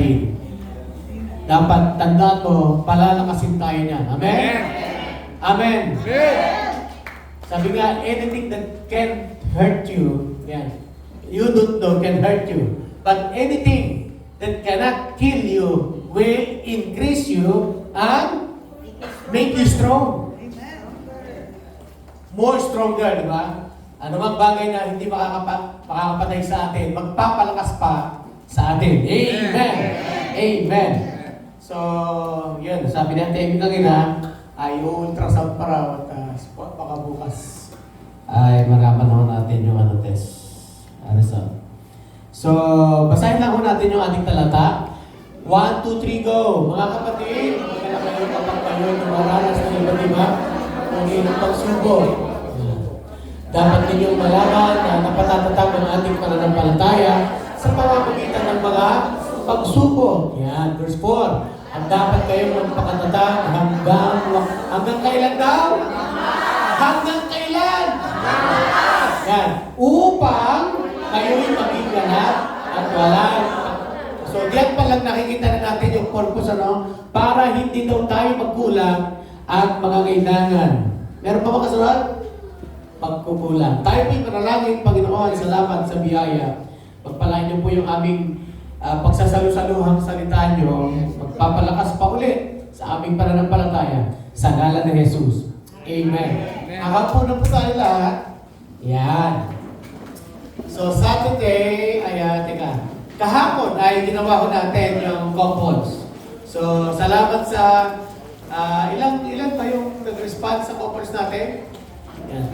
papasahin. Dapat tandaan mo, palalakasin tayo niyan. Amen? Amen. Sabi nga, anything that can hurt you, yan, you don't know can hurt you. But anything that cannot kill you will increase you and make you strong. More stronger, di ba? Ano mang bagay na hindi makakapatay sa atin, magpapalakas pa sa atin. Amen! Amen! So, yun, sabi natin kanina, ay ultrasound pa raw at baka bukas ay marapan natin yung test. So, basahin lang natin yung ating talata. 1, 2, 3, go! Mga kapatid, kaya kayo kapag kayo dumaranas ng iba't iba kung ilang pagsubok. Dapat ninyong malaman na napatatatag ang ating pananampalataya sa pamamagitan ng mga pagsubok. Yan, verse 4. Ang dapat kayong magpakatatag hanggang kailan daw? Hanggang kailan? Yan, upang kayo'y maging ganap at walang. So, diyan pa lang nakikita na natin yung purpose, para hindi daw tayo magkulang at mangangailangan. Meron pa ba kasunod? Pagkukulang. Tayo po'y manalangin, Panginoon, salamat sa biyaya. Pagpalain niyo po yung aming pagsasalusaluhang salita niyo, magpapalakas pa ulit sa aming pananampalataya sa ngalan ni Jesus. Amen. Nakapunan po tayo lahat. Yan. So, Saturday, kahapon ay ginawa ko natin yung couples. So, salamat sa ilan pa yung nag-respond sa couples natin? Yan.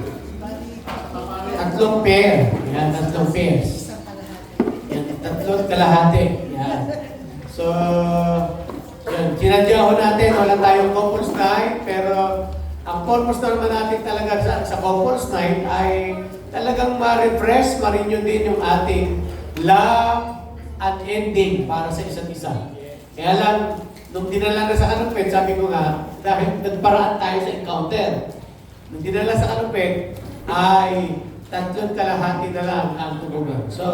3 pair. Yan, 3 pairs. Yan, 3 kalahati. Yan. So, yan. Sinadya ko natin, wala tayong couples night, pero ang purpose naman natin talaga sa couples night ay talagang ma-refresh, ma-renew din yung ating love at ending para sa isa't isa. Kaya lang, nung dinala na sa kanupit, sabi ko nga, dahil nagparaan tayo sa encounter. Nung dinala sa kanupit, ay 3 kalahati na lang ang tubugan. So,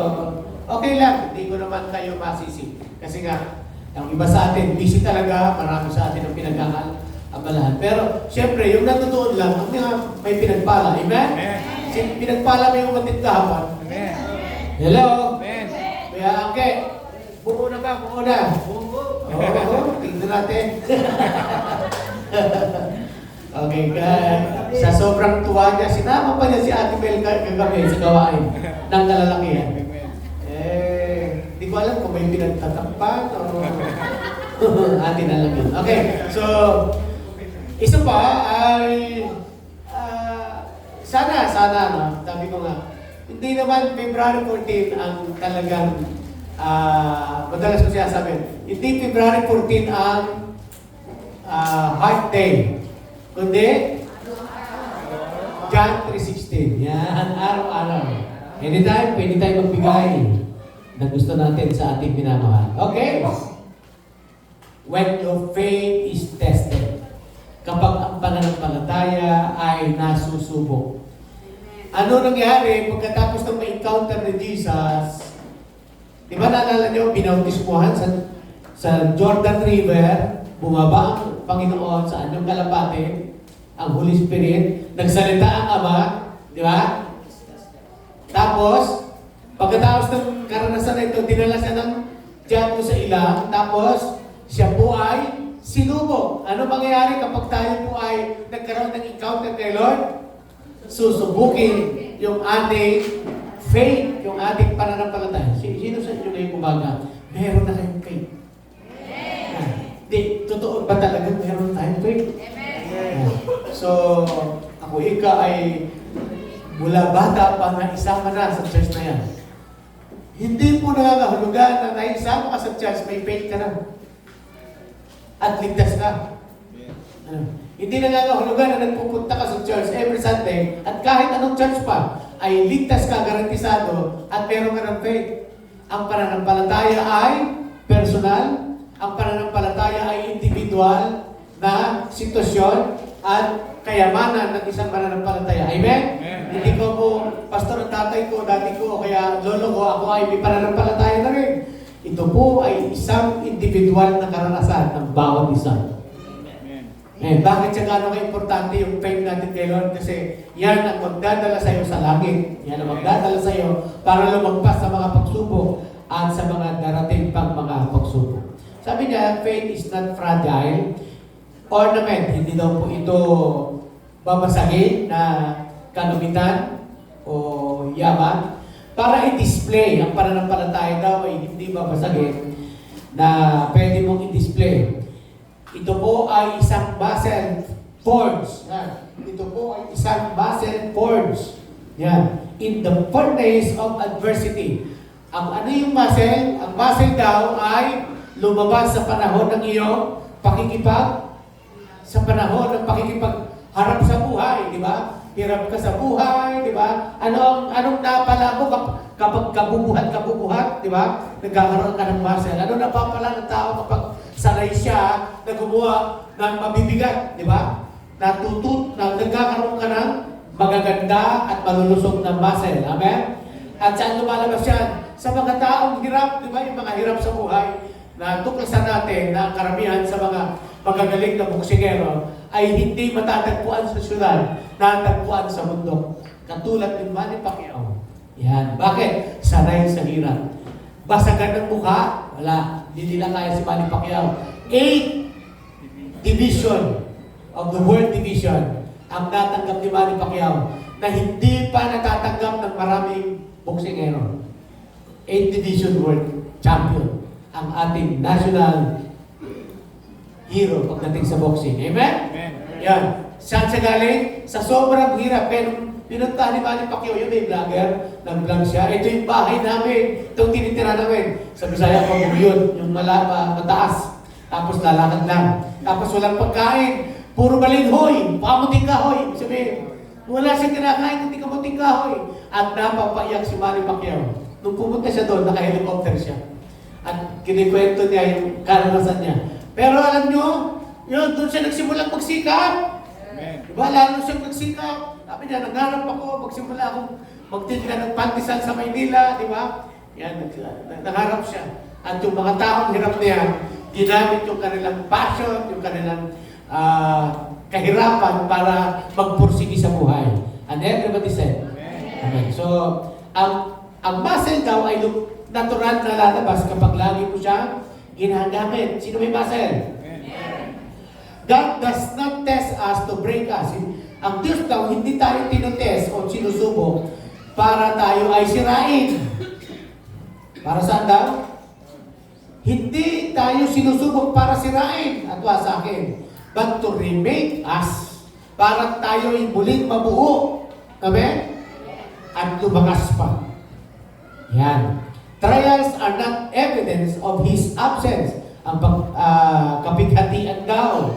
okay lang, hindi ko naman kayo masisi. Kasi nga, ang iba sa atin, busy talaga, marami sa atin ang pinag-aabalahan. Pero, syempre, yung natutuon lang, may pinagpala. Amen? Pinagpala mo yung matid kahapon. Amen. Hello? Amen. Kaya, okay. Buo na ba? Buo na. Oo, tingnan natin. Okay, sa sobrang tuwa niya, sinama pa niya si Ate Mel kagabi sa gawain ng kalalakihan. Di ko alam kung may pinagtatakpan o atin alam yun. Okay, so, isa pa ay sana, sabi ko nga, hindi naman February 14 ang talagang madalas ko siya sabihin. Hindi February 14 ang heart day. Kundi John 3:16. Yan, araw-araw. Anytime, pwede tayo magbigay na gusto natin sa ating minamahal. Okay? When your faith is tested. Kapag ang pananampalataya ay nasusubok. Ano nangyari pagkatapos ng ma-encounter ni Jesus? Di ba naalala niyo, binautismuhan sa Jordan River, bumaba ang Panginoon sa anyong kalapate, ang Holy Spirit, nagsalita ang Ama, di ba? Tapos, pagkatapos ng karanasan na ito, dinala siya ng tiyan sa ilang, tapos siya po ay sinubok. Ano mangyayari kapag tayo po ay nagkaroon ng encounter kay Lord? Susubukin yung ating faith, yung ating pananampalataya. Sino sa inyo ngayong umaga? Meron na kayong faith. Di, totoo ba talaga meron tayong faith? So, ako ay mula bata pa na isama na sa church na yan. Hindi po nakakahulugan na naisama ka sa church, may faith ka na. At ligtas ka. Hindi nangangahulugan na nagpupunta ka sa church every Sunday at kahit anong church pa, ay ligtas ka, garantisado, at meron ka ng faith. Ang pananampalataya ay personal, ang pananampalataya ay individual na sitwasyon at kayamanan ng isang pananampalataya. Amen? Hindi ko po, pastor ang tatay ko, dati ko, o kaya lolo ko, ako ay may pananampalataya na rin. Ito po ay isang individual na karanasan ng bawat isa. Bakit siya gano'ng ka-importante yung faith natin kay Lord? Kasi yan ang magdadala sa iyo sa langit. Yan ang magdadala sa iyo para lumagpas sa mga pagsubok at sa mga darating pang mga pagsubok. Sabi niya, faith is not fragile. Ornament, hindi daw po ito babasagin na kalumitan o yaman. Para i-display, ang pananampalataya daw ay hindi babasagin na pwede mong i-display. Ito po ay isang muscle forge. Yan. Ito po ay isang muscle forge. Yan. In the furnace of adversity. Ang ano yung muscle? Ang muscle daw ay lumabas sa panahon ng iyong pakikipag, sa panahon ng pakikipagharap sa buhay, di ba? Hirap ka sa buhay, di ba? Anong napala mo kapag kabubuhat, di ba? Nagkakaroon ka ng muscle. Ano napapala ng tao kapag sanay siya na gumawa ng mabibigat, di ba? Nagkakaroon ka ng magaganda at malulusog ng muscle. Amen? At saan lumalabas yan? Sa mga taong hirap, di ba? Yung mga hirap sa buhay, na tuklasan natin na karamihan sa mga magagaling na boksingero ay hindi matatagpuan sa syudad, natagpuan sa mundo. Katulad ni Manny Pacquiao. Yan. Bakit? Sanay sa hirap. Basagan ng mukha? Wala. Hindi nila kaya si Manny Pacquiao. 8 division of the world division ang natanggap ni Manny Pacquiao na hindi pa natatanggap ng maraming boksingero. 8 division world champion ang ating national hero pagdating sa boxing. Amen? Amen. Yan. Saan siya galing? Sa sobrang hirap. Pero pinuntahan ni Manny Pacquiao, yun may vlogger, nag-vlog siya. Ito yung bahay namin. Itong tinitira namin. Sa Bisaya pa yun, yung mataas. Tapos lalakad lang. Tapos walang pagkain. Puro balinghoy. Pamuting kahoy. Sabihin, wala siyang kinakain, hindi kamuting kahoy. At napapaiyak si Manny Pacquiao. Nung pumunta siya doon, naka-helicopter siya. At kinikwento niya yung karanasan niya. Pero alam nyo, yun, doon siya nagsimulang magsikap. Amen. Diba? Lalo siyang nagsikap. Sabi niya, nagharap ako, magsimula akong magtitinda ng pandesal sa Maynila, di ba? Yan, nagharap siya. At yung mga taong hirap niya, ginamit yung kanilang passion, yung kanilang kahirapan para magpursigi sa buhay. And everybody said, Amen. So, ang muscle daw ay natural na lalabas kapag lagi mo siya ginagamit. Sino may muscle? God does not test us to break us. Ang Diyos daw, hindi tayo tinotest o sinusubok para tayo ay sirain. Para saan daw? Hindi tayo sinusubok para sirain at wasakin, but to remake us. Para tayo ay muling mabuo. Amen? At lumakas pa. Yan. Trials are not evidence of His absence. Ang kapighatian daw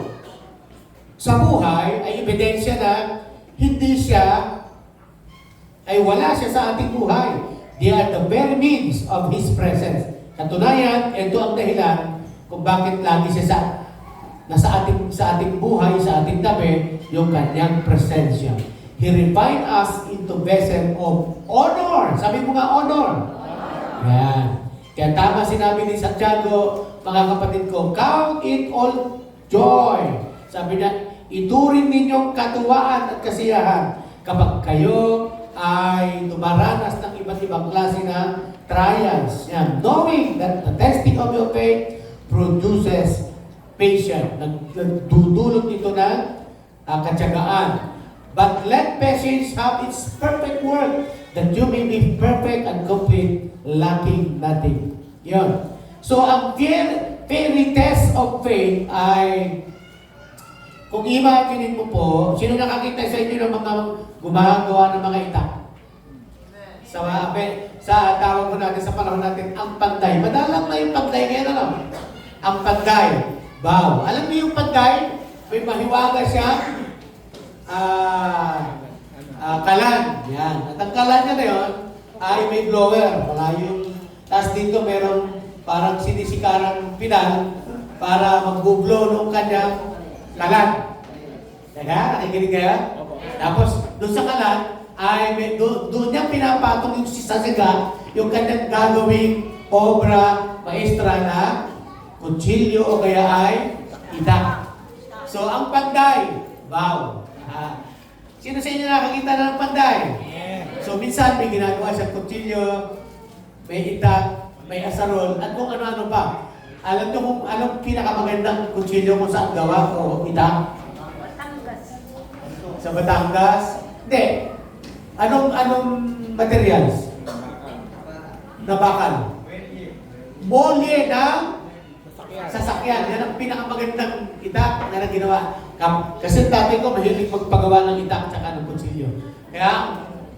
sa buhay ay ebidensya na hindi siya, ay wala siya sa ating buhay. They are the very means of His presence. Katunayan, ito ang dahilan kung bakit lagi siya sa ating buhay, sa ating tabi, yung kanyang presensya. He refined us into vessel of honor. Sabi mo nga, honor. Yan. Kaya tama sinabi ni Santiago, mga kapatid ko, count it all joy. Sabi niya, ituring ninyong katuwaan at kasiyahan kapag kayo ay dumaranas ng iba't ibang klase ng trials. Yan. Knowing that the testing of your faith produces patience. Nagdudulot ito ng katyagaan. But let patience have its perfect work, that you may be perfect and complete, lacking nothing. Yun. So, ang very test of faith ay, kung imagine mo po, sino nakakita sa inyo ng mga gumagawa ng mga itak? Sa tawag mo natin, sa panahon natin, ang panday. Madalang na yung panday ngayon, alam? Ang panday. Wow. Alam niyo yung panday? May mahiwaga siya. Kalan. Yan. At ang kalan niya na yun, ay may blower. Malayo. Tapos dito merong parang sinisikarang pinal para mag-blow nung kanyang kalan. Teka, nakikinig kayo? Tapos, doon sa kalan, ay doon niya pinapatong yung sasasiga, yung kanyang gagawing obra maestra na kutsilyo o kaya ay itak. So, ang panday, wow. Sino sa inyo nakakita na ng panday? So, minsan may ginagawa siyang kutsilyo, may itak, may asarol, at kung ano-ano pa. Alam niyo kung anong pinakamagandang kutsilyo kung saan gawa o itak? Sa Batangas? Hindi. Anong materials? Na bakal? Molye ng sasakyan. Yan ang pinakamagandang itak na ginawa. Kasi dati ko mahilig magpagawa ng itak at ng kutsilyo. Kaya ang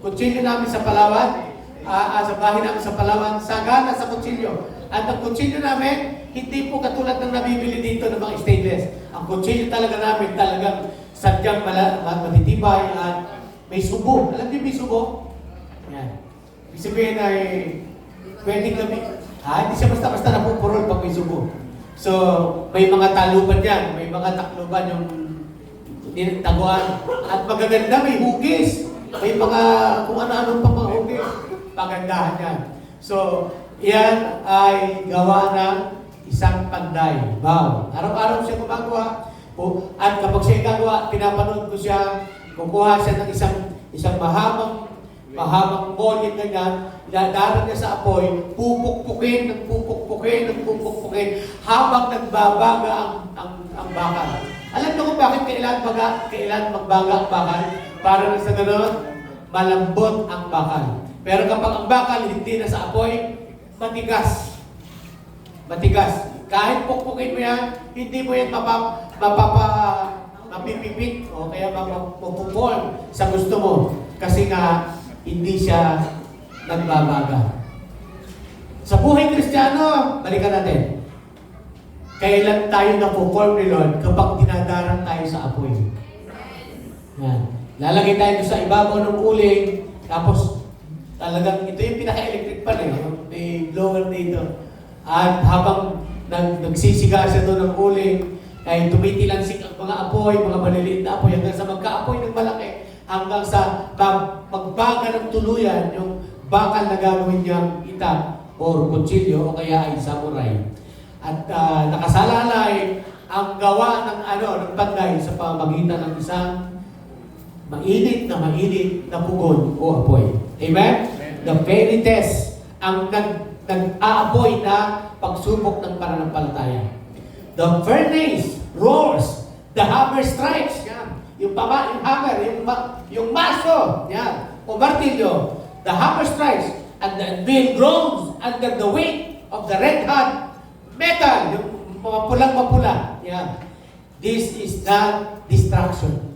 kutsilyo namin sa Palawan, sa bahay namin sa Palawan, sagana sa kutsilyo. At ang kutsilyo namin, hindi po katulad ng nabibili dito ng mga stainless. Ang kutsilyo talaga namin talagang sadyang matitibay at may subo. Alam niyo may subo? Yan. Ibig sabihin ay pwedeng hindi siya basta-basta napupurol pag may subo. So, may mga taluban yan, may mga takluban yung taguan. At magaganda, may hugis. May mga kung ano-ano pa mga hugis. Pagandahan yan. So, yan ay gawa ng isang panday. Wow. Araw-araw siya gumagawa. At kapag siya gagawa, pinapanood ko siya, kukuha siya ng isang mahabang molye ganyan, dadaran niya sa apoy, pupukpukin habang nagbabaga ang bakal. Alam niyo kung bakit kailan magbaga ang bakal? Para sa gano'n, malambot ang bakal. Pero kapag ang bakal hindi na sa apoy, matigas. Kahit pukpukin mo yan, hindi mo yan mapipipit o kaya mapupupon sa gusto mo. Kasi nga, hindi siya nagbabaga. Sa buhay Kristiyano, balikan natin. Kailan tayo napuform ni Lord? Kapag dinadarang tayo sa apoy. Yan. Lalagay tayo sa ibabaw ng uling, tapos talagang ito yung pinaka-electric pan may blower dito. At habang nagsisiga siya doon ng uling, ay tumitilansik ang mga apoy, mga maliliit na apoy, hanggang sa magka-apoy ng malaki, hanggang sa magbaga ng tuluyan yung bakal na gagawin niyang itak o kutsilyo o kaya ay samurai. At nakasalalay ang gawa ng panday sa pamagitan ng isang mainit na pugon o apoy. Amen? The very test, ang nag-aapoy na pagsubok ng pananampalataya. The furnace roars, the hammer strikes. Yan. Yung hammer, yung maso, yan, o martilyo. The hammer strikes, and the anvil groans under the weight of the red-hot metal, yung mga pulang-mapula. Yan. This is not distraction.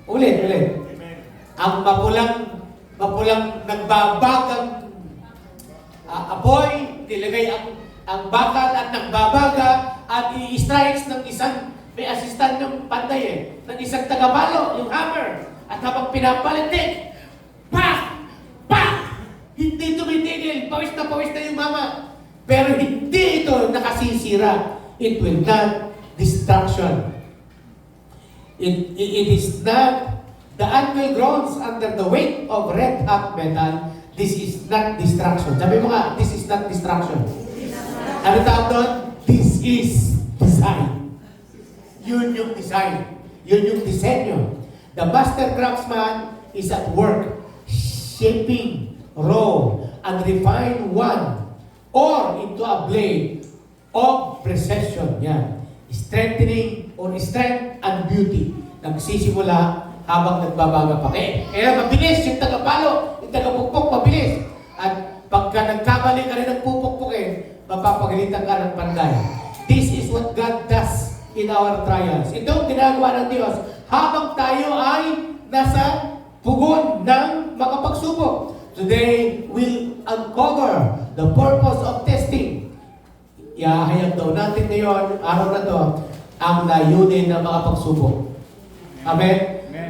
Ulit. Ang mapulang nagbabagang apoy, nilagay ang bakal at nagbabaga at i-strikes ng isang, may assistant yung panday ng isang tagapalo, yung hammer. At habang pinapalintik, pak! Hindi tumitigil, pawis na yung mama. Pero hindi ito nakasisira. It will not distraction. It is not, the anvil groans under the weight of red-hot metal. This is not distraction. Sabi mo nga, this is not distraction. Ano tawag doon? This is design. Yun yung design. Yun yung disenyo. The master craftsman is at work, shaping raw and refined one or into a blade of precision. Yan. Strengthening or strength and beauty. Nagsisimula habang nagbabaga pa. Kaya mabilis yung tagapalo, yung tagapukpok, mabilis. At pagka nagkamali ka rin ng pupukpukin, mapapagalitan ka ng panday. This is what God does in our trials. Ito ang ginagawa ng Diyos habang tayo ay nasa pugon ng makapagsubok. Today, we'll uncover the purpose of testing. Iahayag daw natin ngayon, araw na to, ang layunin ng makapagsubok. Amen?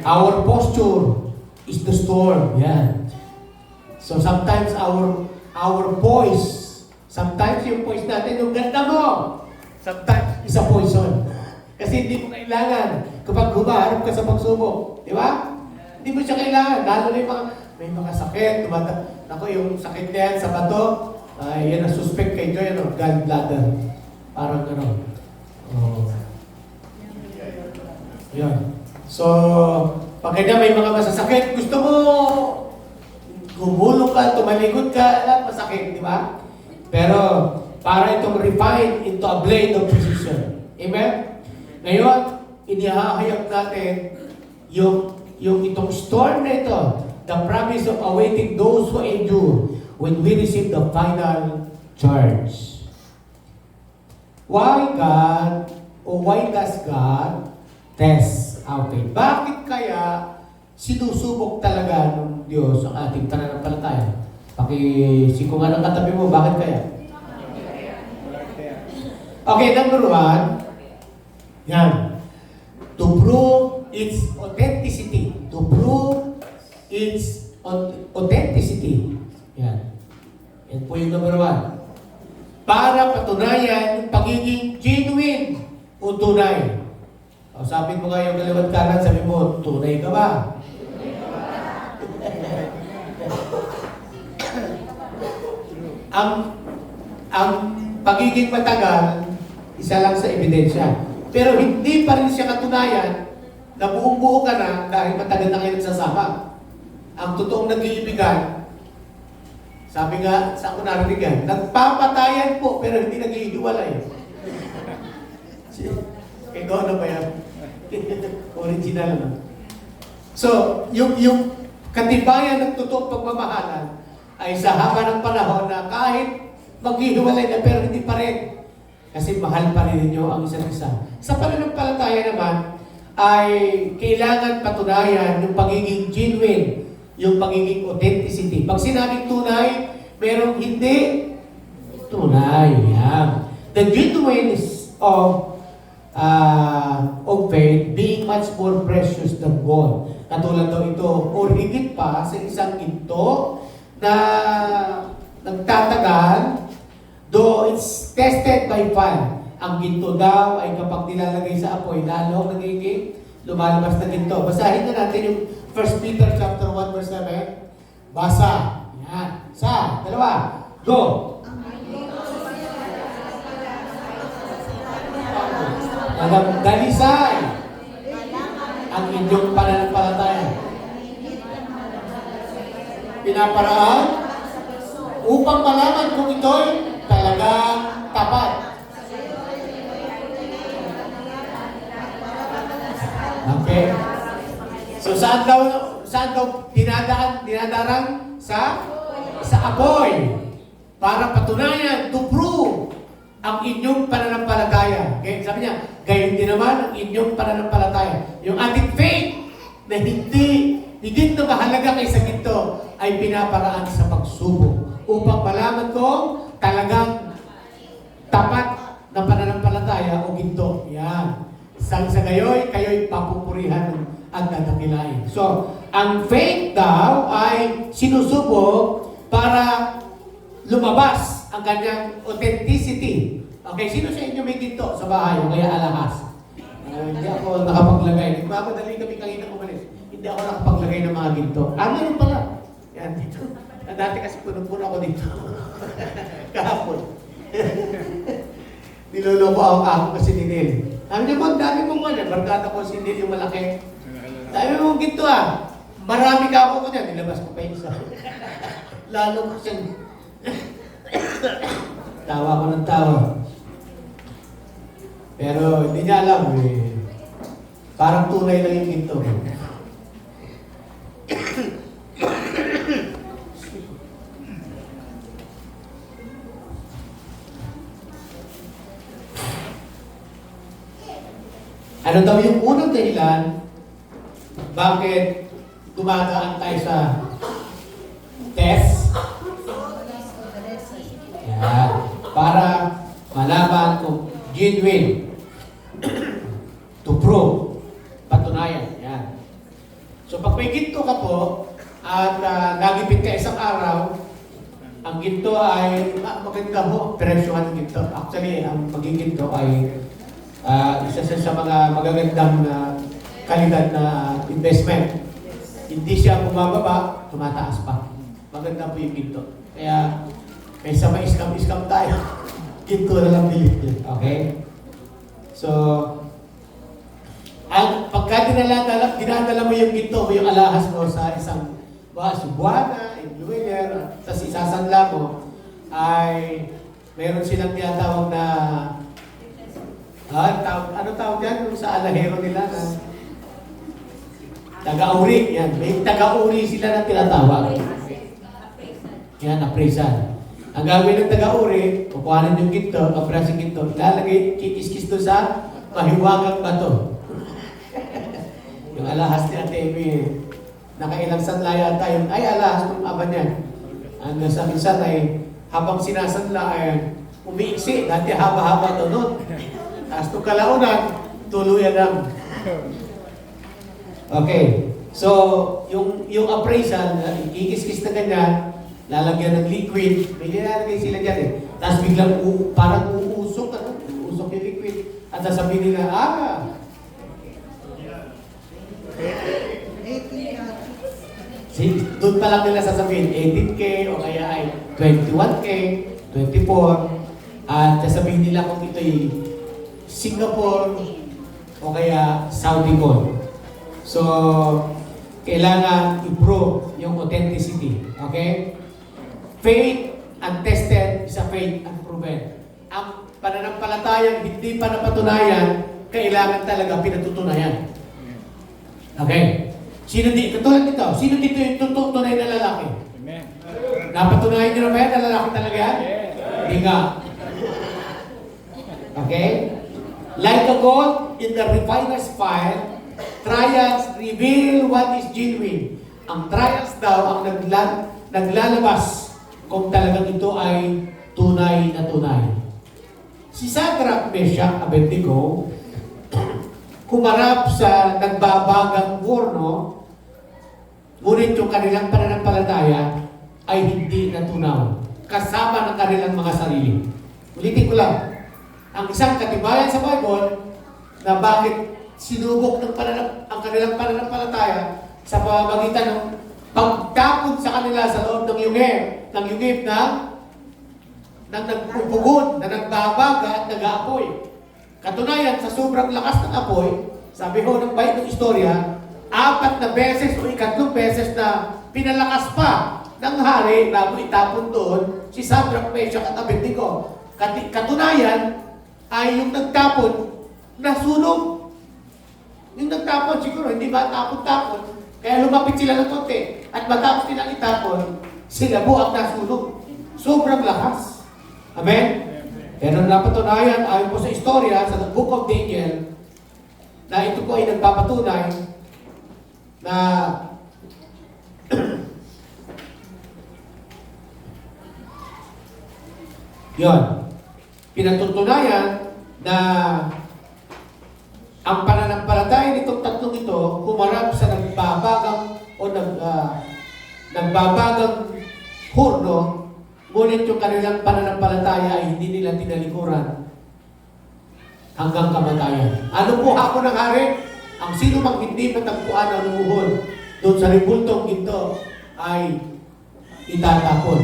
Our posture is the storm. Yan. So sometimes our voice, sometimes yung voice natin, yung ganda mo, sometimes is a poison. Kasi hindi mo kailangan kapag humaharap ka sa pagsubok. Di ba? Hindi mo siya kailangan. Lalo na yung may mga sakit. Ako yung sakit na yan sa bato. Ay, yan ang suspect kay Joy, ano? Gallbladder. Parang ano. Oh. Yan. So, pag kanya may mga masasakit, gusto mo gumulong ka, tumalikod ka, lahat masakit, di ba? Pero, para itong refine into a blade of precision. Amen? Ngayon, inihahayag natin yung itong storm na ito, the promise of awaiting those who endure when we receive the final charge. Why does God test our faith? Bakit kaya sinusubok talaga ng Diyos ang ating pananampalataya? Pakisikungan ang katabi mo, bakit kaya? Okay, number 1, yan. To prove its authenticity. To prove its authenticity. Yan. Yan po yung number 1. Para patunayan yung pagiging genuine o tunay. O, sabi mo nga yung kaliwat kanan, sabi mo, tunay ka ba? ang pagiging matagal, isa lang sa ebidensya. Pero hindi pa rin siya katunayan na buong-buo ka na dahil matagal na kayo nagsasama. Ang totoong nag-iibigan, sabi nga, saan ko narinig yan, nagpapatayan po pero hindi nag-iiwalay. Kaya gano'n ba yan? Original na. So, yung katibayan ng totoong pagmamahalan ay sa haba ng panahon na kahit maghihiwalay na pero hindi pa rin. Kasi mahal pa rin ninyo ang isa't isa. Sa pananampalataya naman, ay kailangan patunayan yung pagiging genuine, yung pagiging authenticity. Pag sinabing tunay, merong hindi tunay. Yeah. The genuineness of faith being much more precious than gold. Katulad daw ito, or higit pa sa isang ginto na nagtatagal, though it's tested by fire. Ang ginto daw ay kapag nilalagay sa apoy, lalo nagiging lumalabas na ginto. Basahin na natin yung 1 Peter chapter 1 verse 7. Basa. Yan. Sa, dalawa. Go. Dalisay ang inyong pananampalataya. Pinaparaan upang malaman kung ito'y talagang tapat. Okay. So saan daw dinadarang sa apoy para patunayan, to prove ang inyong pananampalataya. Okay? Sabi niya, gayon din naman ang inyong pananampalataya. Yung ating faith na higit na mahalaga kaysa ginto ay pinaparaan sa pagsubok upang malaman kung talagang tapat na pananampalataya o ginto. Yan. Sa gayoy, kayo'y papupurihan at dadakilain. So, ang faith daw ay sinusubok para lumabas ang kanyang authenticity. Okay, sino sa inyo may ginto sa bahay o kaya alahas? Hindi ako nakapaglagay. Nagmamadali kami kanina umalis. Hindi ako nakapaglagay ng mga ginto. Meron pala. Yan, dito. Dati kasi punong-puno ako dito. Kahapon. Niloloko ako kasi ni Neil. Sabi niya, ang dami mong wala. Barkada ko si Neil yung malaki. Sabi mo, ginto marami ka ako ko niyan. Nilabas ko pa yung isa. Lalo ko siyang tawa ko ng tawa. Pero hindi niya alam parang tunay lang yung ginto. Ano daw yung unang dahilan bakit dumadaan tayo sa test? Yan. Para malaman kung genuine. To prove. Patunayan. Yan. So pag may ginto ka po at nagipit ka isang araw, ang ginto ay maganda ho, presyohan ng ginto. Actually, ang magiging ginto ay isa sa mga magagandang kalidad na investment. Hindi siya bumababa, tumataas pa. Maganda po yung ginto. Kaya Kaysa ma-scam tayo, ginto na lang bilhin. Okay? So, pagka dinadala mo yung ginto mo, yung alahas mo sa isang Cebuana, Iloilo, tapos isasanla mo, ay meron silang tinatawag na ano tawag yan? Yung sa alahero nila na taga-uri. Yan. May taga-uri sila na tinatawag. Yan, appraisal. Ang gagawin ng taga-uri, kukuhanin yung ginto, kaprasing ginto, ilalagay, kikis-kis doon sa mahiwagang bato. Yung alahas ni Ate Amy, nakailang sanla yata yun, ay alahas ng aba niya. Ang sa minsan ay, habang sinasanla ay umiiksi, dati haba-haba to nun. Tapos nung kalaunan, tuluyan lang. Okay. So, yung appraisal, ikikis-kis na ganyan, lalagyan ng liquid, may nilalagay sila dyan eh. Tapos biglang parang uusok yung liquid. At sasabihin nila, doon pa lang nila sasabihin, 18K o kaya ay 21K, 24, at sasabihin nila kung ito'y Singapore o kaya Saudi gold. So, kailangan i-prove yung authenticity. Okay? Faith untested is a faith unproven. Ang pananampalatayang hindi pa napatunayan, kailangan talaga pinatutunayan. Okay? Katulad nito, sino dito yung tunay na lalaki? Amen. Napatunayan nyo na ba yan na lalaki talaga yan? Hindi nga. Okay? Like a gold in the refiner's fire, trials reveal what is genuine. Ang trials daw ang naglalabas kung talagang ito ay tunay na tunay. Si Shadrach, Meshach, Abednego, kumarap sa nagbabagang porno, ngunit yung kanilang pananampalataya ay hindi natunaw, kasama ng kanilang mga sarili. Ulitin ko lang. Ang isang katibayan sa Bible na bakit sinubok ang kanilang pananampalataya sa pamamagitan ng pagtapon sa kanila sa loob ng yungib na nagpupugod, na nagbabaga at nag-aapoy. Katunayan, sa sobrang lakas ng apoy, sabi ko ng bait ng istorya, 4 na beses o 3 beses na pinalakas pa ng hari bago itapon doon si Shadrach, Meshach at Abednego. Katunayan, ay yung nagtapon, nasunog. Yung nagtapon, siguro, hindi ba tapon-tapon, kaya lumapit sila ng konti. At matapos nilang itapon, sila buang nasunog. Sobrang lakas. Amen? Pero napatunayan, ayon po sa istorya, sa Book of Daniel, na ito po ay nagpapatunay na yon. Pinatutunayan na ang pananampalataya nitong tatlong ito humarap sa nagbabagang hurno, ngunit yung kanilang pananampalataya ay hindi nila tinalikuran hanggang kamatayan. Ano po ako ng hari? Ang sino mang hindi matagpuan ang lumuhod doon sa ribultong ginto ay itatapon.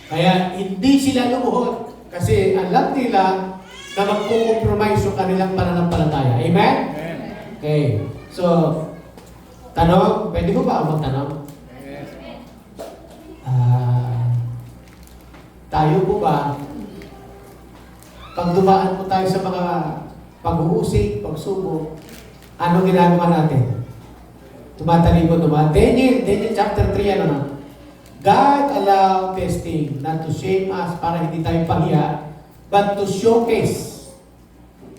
Kaya hindi sila lumuhod kasi alam nila na magkukompromise yung kanilang pananampalataya. Amen? Okay. So, tanong, pwede ko ba magtanong? Tayo po ba, pag dumaan po tayo sa mga pag-uusig, pagsubok, ano ginagawa natin? Tumatalibod naman. Daniel chapter 3, ano na? God allowed testing not to shame us para hindi tayo pahiya, but to showcase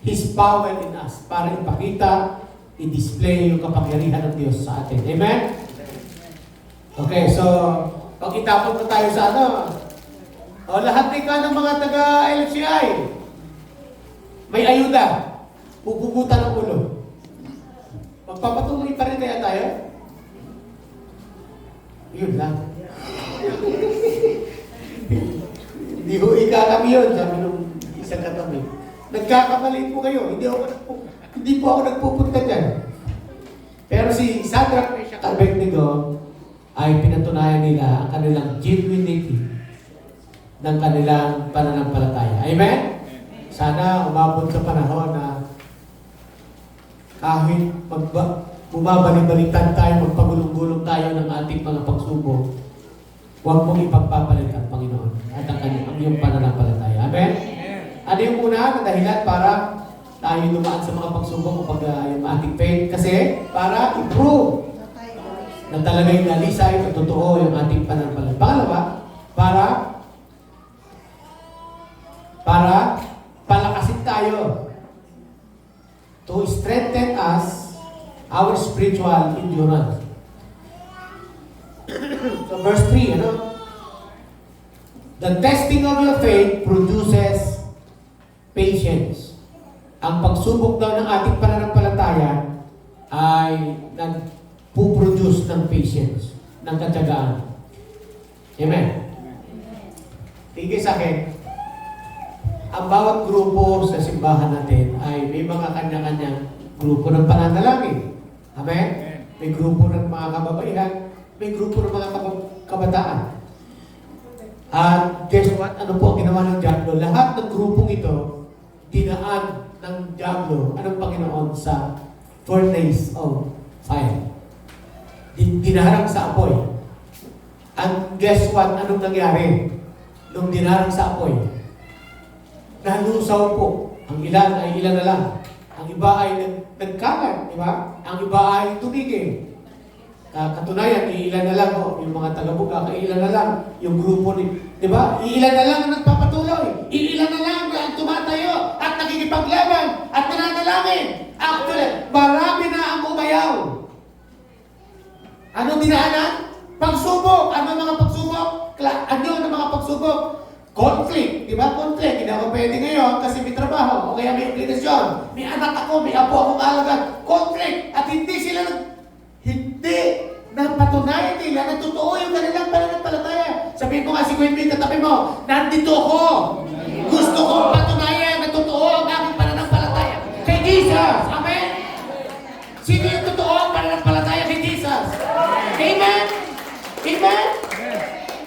His power in us, para ipakita, i-display yung kapangyarihan ng Diyos sa atin. Amen? Okay, so, pag itapon na tayo sa lahat ng mga taga-LCI, may ayuda, pupugutan ng ulo. Magpapatuloy pa rin kaya tayo? Yun lang. Hindi ho ikakami yun, sabi nung isang katabi. Nagkakamali po kayo, hindi po ako nagpupunta dyan. Pero si Shadrach, Meshach, Abednego ay pinatunayan nila ang kanilang genuinity ng kanilang pananampalataya. Amen? Sana umabot sa panahon na kahit bumabalik-baliktad tayo, magpagulong-gulong tayo ng ating mga pagsubok, huwag mong ipagpapalit ang Panginoon at ang iyong pananampalataya. Amen? Ano yung una na dahilan para tayo dumaan sa mga pagsubok kapag yung ating faith? Kasi para improve na talaga yung nalisay at totoo yung ating pananampalataya. Pangalawa, para palakasin tayo to strengthen us, our spiritual endurance. So verse 3, The testing of your faith produces patience. Ang pagsubok daw ng ating pananampalataya ay nagpuproduce ng patience, ng katyagaan. Amen? Tingin sa akin, ang bawat grupo sa simbahan natin ay may mga kanya-kanyang grupo ng pananalangin. Amen? May grupo ng mga kababaihan, may grupo ng mga kabataan. At guess what? Ano po ang ginawa ng Diablo? Lahat ng grupong ito, dinaan ng Diablo, anong Panginoon, sa furnace of fire. Dinaharang sa apoy. And guess what? Anong nangyari? Nung dinarang sa apoy, nalusaw po. Ang ilan ay ilan na lang. Ang iba ay nagkalat, di ba? Ang iba ay tumigil. Katunayan, iilan na lang po. Yung mga taga-buga, iilan na lang. Yung grupo di ba? Iilan na lang ang nagpapatuloy. Iilan na lang ang tumatayo at nakikipaglaban at nananalangin. Actually, marami na ang umayaw. Ano dinaanan? Pagsubok. Ano mga pagsubok? Ano ang mga pagsubok? Conflict, di ba? Conflict. Hindi ako pwede ngayon kasi may trabaho o kaya may obligasyon. May anak ako, may apo akong alagad. Conflict. At hindi napatunayan nila na totoo yung kanilang pananampalataya. Sabihin mo nga si Queen Bee, katabi mo, nandito ako. Gusto kong patunayan na totoo ang aking pananampalataya kay Jesus. Amen? Sino yung totoo ang pananampalataya kay Jesus? Amen? Amen?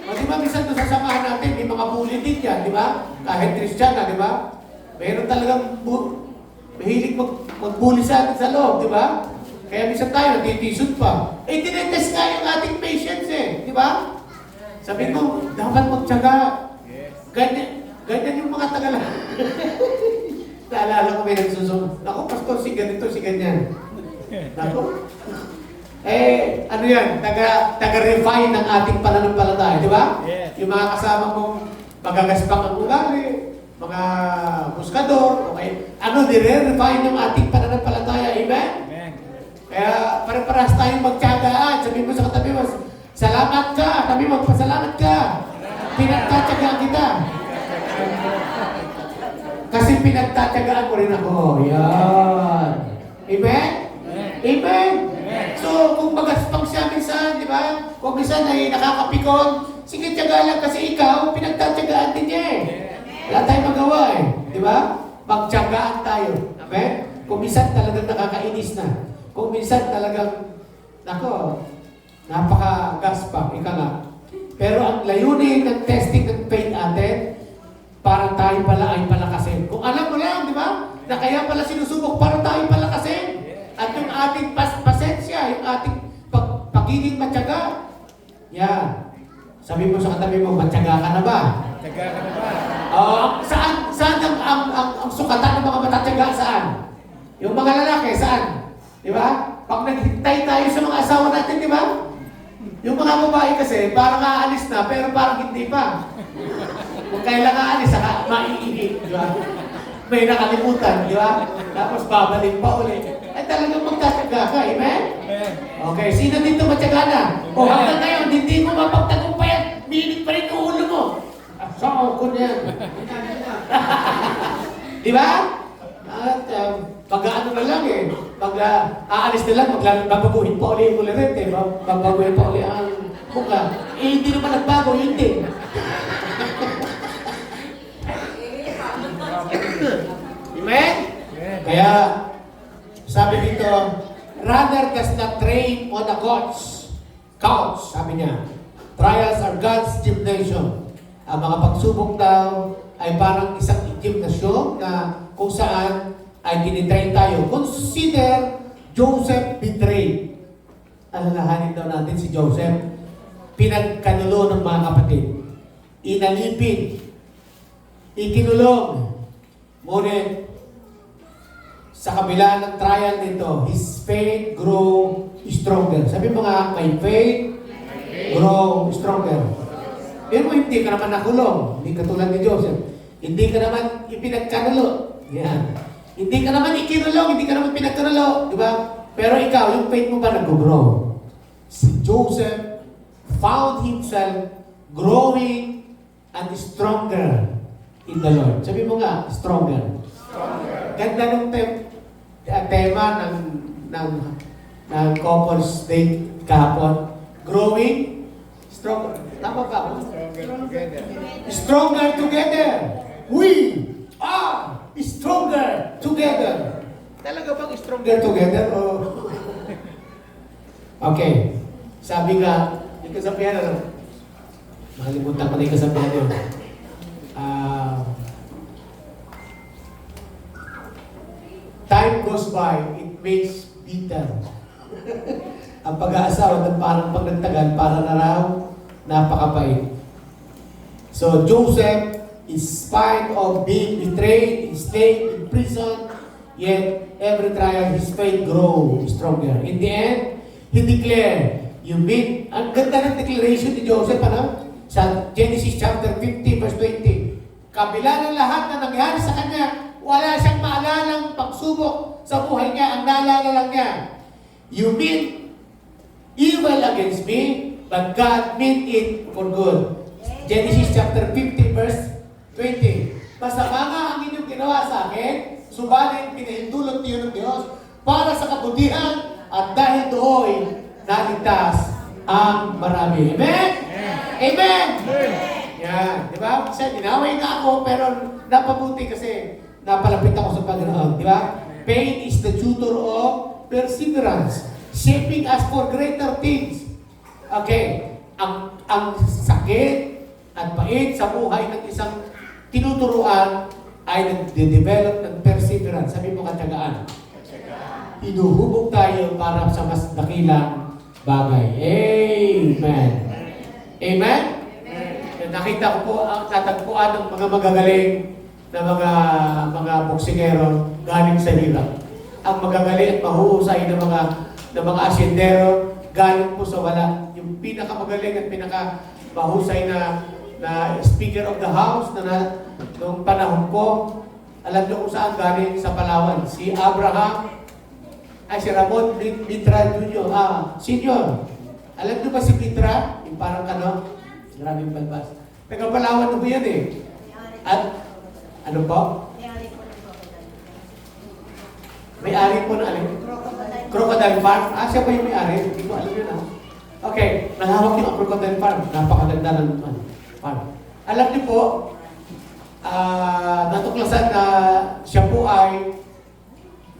O di ba, minsan sa samahan natin, may mga bully din yan, di ba? Kahit Christian na, di ba? Mayroon talagang mahilig mag-bully sa atin sa loob, di ba? Kaya minsan tayo, natitisod pa. Tinetest nga yung ating patience di ba? Sabihin mo, dapat magtyaga. Ganyan yung mga tagala. Naalala ko may nagsusunod. Ako, pastor, si ganito, si ganyan. Ako, ano yan? Taga-refine ng ating pananampalataya, di ba? Yung mga kasama mong magagaspak ang ugali, mga buskador, okay? Dire-refine yung ating pananampalataya, amen? Kaya pare-parehas tayong magtiyagaan. Sabi mo sa katabi mo, salamat ka. Sabi mo, pasalamat ka. Pinagtatyagaan kita. Kasi pinagtatyagaan mo rin ako. Yan. Amen? Amen? So, kung magaspang siya minsan, di ba? Kung minsan ay nakakapikon, sige, tiyaga lang kasi ikaw, pinagtatyagaan din niya Wala tayong magawa Di ba? Magtiyagaan tayo. Amen? Kung minsan talagang nakakainis na. Kung minsan talagang, napaka-gaspang, ika nga. Pero ang layunin ng testing ng faith natin, para tayo pala ay palakasin. Kung alam mo lang, di ba? Na kaya pala sinusubok para tayo palakasin. At yung ating pasensya, yung ating pagiging matyaga. Yan. Sabi mo sa katabi mo, matyaga ka na ba? Matyaga ka na ba? Saan ang sukatan ng mga matatyaga? Saan? Yung mga lalaki, saan? Di ba? Pag naghintay tayo sa mga asawa natin, di ba? Yung mga babae kasi, parang aalis na, pero parang hindi pa. Kung kailan aalis, saka maiinit, di ba? May nakalimutan, di ba? Tapos babalik pa ulit. Ay talagang magtatyaga ka, amen? Okay, sino dito matyaga na? O hanggang ngayon, hindi mo mapagtagumpayan, minit pa rin ang ulo mo. Saan ko niyan? Di ba? At pag-ano na lang aalis na lang, magbabaguhin pa ulit yung ulirit babaguhin pa ulit ang mukha. Hindi naman nagbago, yun din. Amen? Kaya, sabi dito, rather does not train on the couch, sabi niya. Trials are God's gymnasium. Ang mga pagsubok daw ay parang isang gymnasium na kung saan ay tinitrain tayo. Consider Joseph betrayed. Alalahanin daw natin si Joseph. Pinagkanulo ng mga kapatid. Inalipin. Ikinulong. Ngunit, sa kabila ng trial nito, his faith grew stronger. Sabi mo nga, my faith grow stronger. Pero hindi ka naman nakulong. Hindi ka tulad ni Joseph. Hindi ka naman ipinagkanulo. Yan. Hindi ka naman ikinulong, hindi ka naman pinagkanulo. Di ba? Pero ikaw, yung faith mo ba nag-grow? Si Joseph found himself growing and stronger in the Lord. Sabi mo nga, stronger. Ganda ng tema ng Couples Day kahapon. Growing, stronger. Tama ba? Stronger together. We are stronger together. Talaga bang stronger together? Okay. Sabi nga, yung kasabihan, makalimutan ko na yung kasabihan yun. Time goes by, it makes bitter. Ang pag-aasawa ng parang pag nagtagal, para na raw, napakapait. So, Joseph, in spite of being betrayed, he stayed in prison, yet every trial, his faith grew stronger. In the end, he declared, ang ganda ng declaration ni Joseph, ano? Sa Genesis chapter 50, verse 20. Kabila ng lahat na nangyari sa kanya, wala siyang maalalang pagsubok sa buhay niya. Ang naalala lang niya, you mean evil against me, but God meant it for good. Genesis chapter 50, verse 20. Masama nga ang inyong ginawa sa akin, subalit pinahintulot niyo ng Diyos para sa kabutihan, at dahil doon, naligtas ang marami. Amen? Amen! Yan. Di ba? Kasi inaway nga ako, pero napabuti kasi napalapit ako sa Panginoon. Di ba? Pain is the tutor of perseverance, shaping us for greater things. Okay. Ang sakit at pait sa buhay ng isang tinuturuan ay nag-develop ng perseverance. Sabi mo, katyagaan. Hinuhubog tayo para sa mas dakilang bagay. Amen. Amen? Nakita ko po ang tatagpuan ng mga magagaling na mga boksingero galing sa hirap. Ang magagaling at mahuhusay na mga asyendero galing po sa wala. Yung pinakamagaling at pinakamahusay na Speaker of the House na noong panahon ko, alam niyo kung saan galing, sa Palawan. Si Ramon Mitra Jr. Senior. Alam niyo ba si Mitra? Yung parang maraming balbas. Taga-Palawan na po yan eh. At, ano po? May-ari po na alin? Crocodile Farm. Siya pa yung may-ari? Hindi ko alam yun Okay, nahawak yung Crocodile Farm. Napakaganda ng farm. Alam niyo po, natuklasan na siya po ay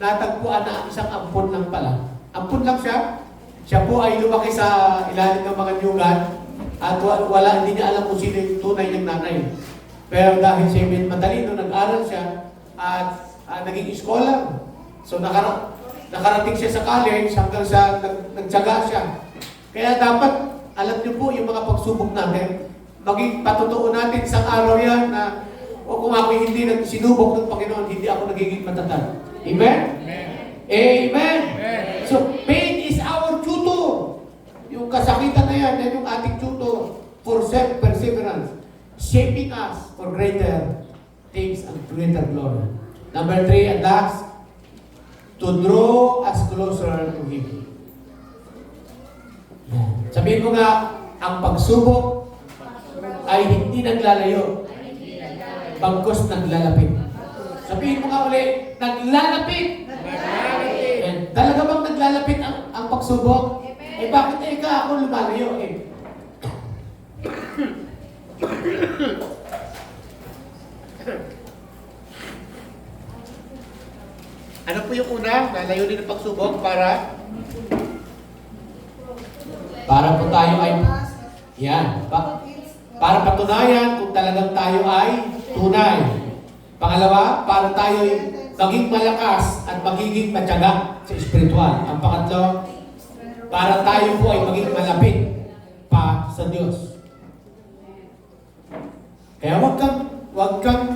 natagpuan na isang ampon lang pala. Ampon lang siya. Siya po ay lumaki sa ilalim ng mga nyugan at hindi niya alam kung sino yung tunay niyang nanay. Pero dahil siya matalino, nag-aral siya at naging scholar. So nakarating siya sa college hanggang sa nagtyaga siya. Kaya dapat, alam niyo po, yung mga pagsubok natin, maging patutuo natin isang araw yan na kung ako'y hindi sinubok ng Panginoon, hindi ako nagiging matatag. Amen? Amen? So, pain is our tutor. Yung kasakitan na yan yung ating tutor for self-perseverance, shaping us for greater things and greater glory. Number 3, and last, to draw us closer to Him. Sabihin mo nga, ang pagsubok ay hindi naglalayo, bagkus naglalapit. Sabihin mo nga ulit, naglalapit. Talaga bang naglalapit ang pagsubok? Bakit ako lumalayo Ano po yung una? Lalayo din ang pagsubok para po tayo ay Para patunayan kung talagang tayo ay tunay. Pangalawa, para tayo maging malakas at magiging matyaga sa espiritual. Ang pangatlo, para tayo po ay maging malapit pa sa Diyos. Kaya wag kang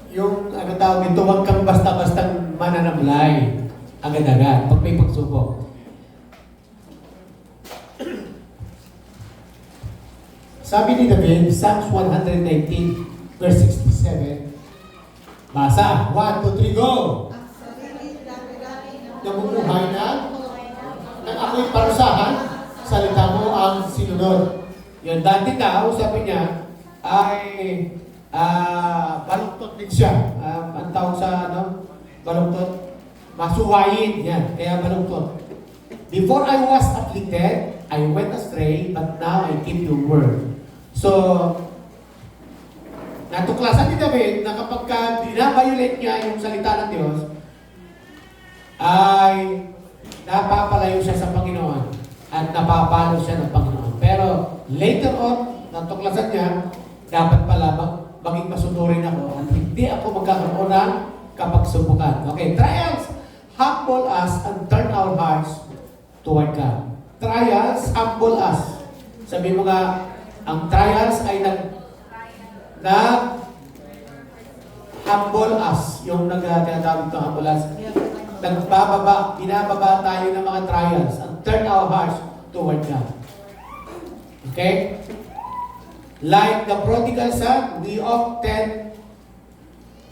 yung tawag dito, wag kang basta-bastang mananamlay agad-agad pag may pagsubok. Sabi ni David, Psalms 119, verse 67, basa, 1, 2, 3, go! Namumuhay na nang ako'y parusahan, salita mo ang sinunod. Yan, dati daw, sabi niya, ay baluktot din siya. Ang tawag sa baluktot, masuwayin. Yan, kaya baluktot. Before I was afflicted, I went astray, but now I keep your word. So, natuklasan ni David na kapag binabiolate niya yung salita ng Diyos, ay napapalayo siya sa Panginoon at napapalo siya ng Panginoon. Pero later on, natuklasan niya, dapat pala maging masunurin ako at hindi ako magkakaroon ng kapagsubukan. Okay, trials humble us and turn our hearts toward God. Trials humble us. Sabi mo nga, ang trials ay humble us. Yung nagtatawag ito, humble us. Binababa tayo ng mga trials and turn our hearts toward God. Okay? Like the prodigal son, we often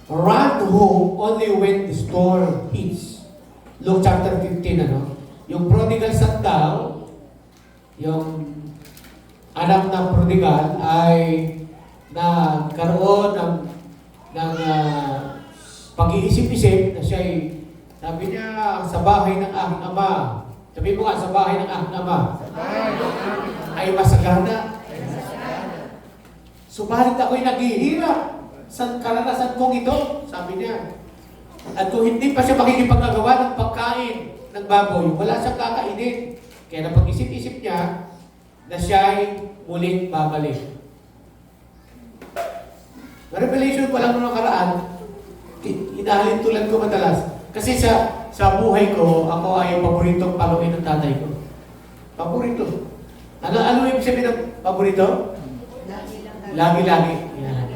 run home only when the storm hits. Luke chapter 15, Yung prodigal son daw, yung anak ng prodigal ay nagkaroon ng pag-iisip-isip na siya'y, sabi niya, sa bahay ng aking ama. Sabi mo nga, sa bahay ng aking ama. Ay masagana. Subalit ako'y naghihirap sa karanasan kong ito, sabi niya. At kung hindi pa siya makikipagagawa ng pagkain ng baboy, wala siyang kakainin. Kaya napag-isip-isip niya na siya'y muling babalik. Revelation ko lang nung nakaraan, inahalin tulad ko madalas. Kasi sa buhay ko, ako ay paboritong paluin ng tatay ko. Paborito. Ano ibig sabihin ng paborito? Lagi-lagi. Yan.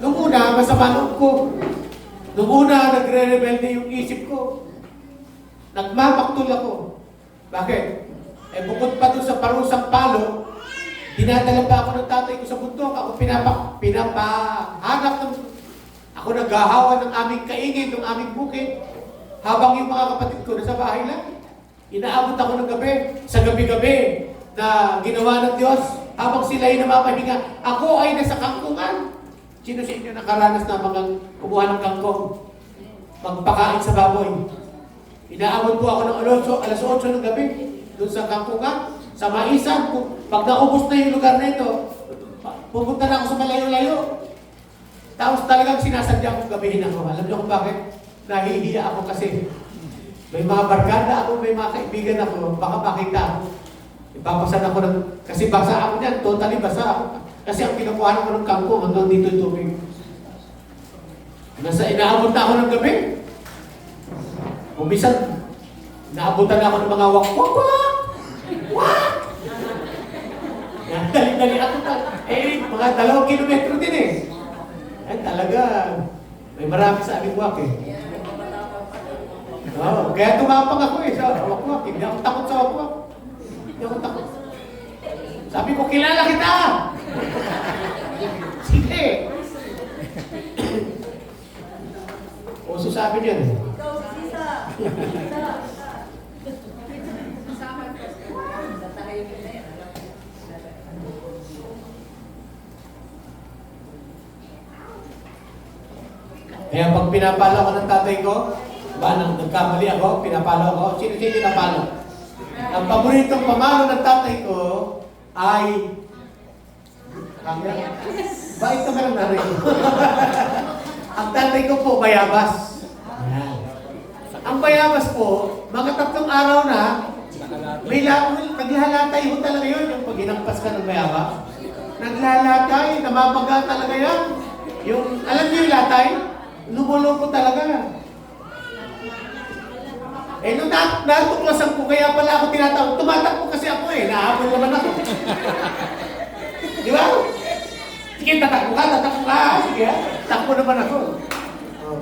Nung una, masama loob ko. Nung una, nagre-rebelde yung isip ko. Nagmamaktol ako. Bakit? Bukod pa doon sa parusang palo, dinadala pa ako ng tatay ko sa bundok. Ako pinapahanap ng... Ako naghahawa ng aming kaingin, ng aming bukid. Habang yung mga kapatid ko nasa bahay lang. Inaabot ako ng gabi. Sa gabi-gabi na ginawa ng Diyos. Habang sila ay namapahinga. Ako ay nasa kangkungan. Sino sa inyo nakaranas na mga kumuha ng kangkong? Magpakain sa baboy. Inaabot po ako ng alas 8 ng gabi. Doon sa kangkungan. Sa maisan. Pag naubos na yung lugar na ito, pupunta na ako sa malayo-layo. Tapos talagang sinasadya akong gabihin ako. Alam niyo kung bakit? Nahihiya ako kasi may mga barkada ako, may mga kaibigan ako, baka makita ako. Ipapasan ako ng... Kasi basa ako niyan, totally basa ako. Kasi ang kinukuha ko ng kangkong hanggang dito yung tubig. Inaabot na ako ng gabi. Umisan, naabutan na ako ng mga wak-wak-wak! Wak! Dali-dali ako na. Mga 2 kilometro din eh. Talaga, may marami sa aming wak eh. Kaya tumapang ako eh sa wak-wak. Hindi ako takot sa wak-wak. Hindi ako takot. Sabi ko, kilala kita! Sige! Uso sabi niya eh. Kaya pag pinapalo ako ng tatay ko, nagkamali ako, pinapalo ako, sino-sino pinapalo? Ang paboritong pamalo ng tatay ko ay... Bakit ka lang narin? Ang tatay ko po, bayabas. Ang bayabas po, mga 3 araw na, Naglalatay ho talaga yun, yung pag hinampas ka ng mayabang. Naglalatay, namabaga talaga yan. Yung, alam niyo yung latay? Lumuloko talaga. Eh, nung natuklasan ko, kaya pala ako tinatawag, tumatakbo kasi ako eh, nahabol naman ako. Di ba? Sige, tatakbo ka, sige, takbo naman ako. Oh.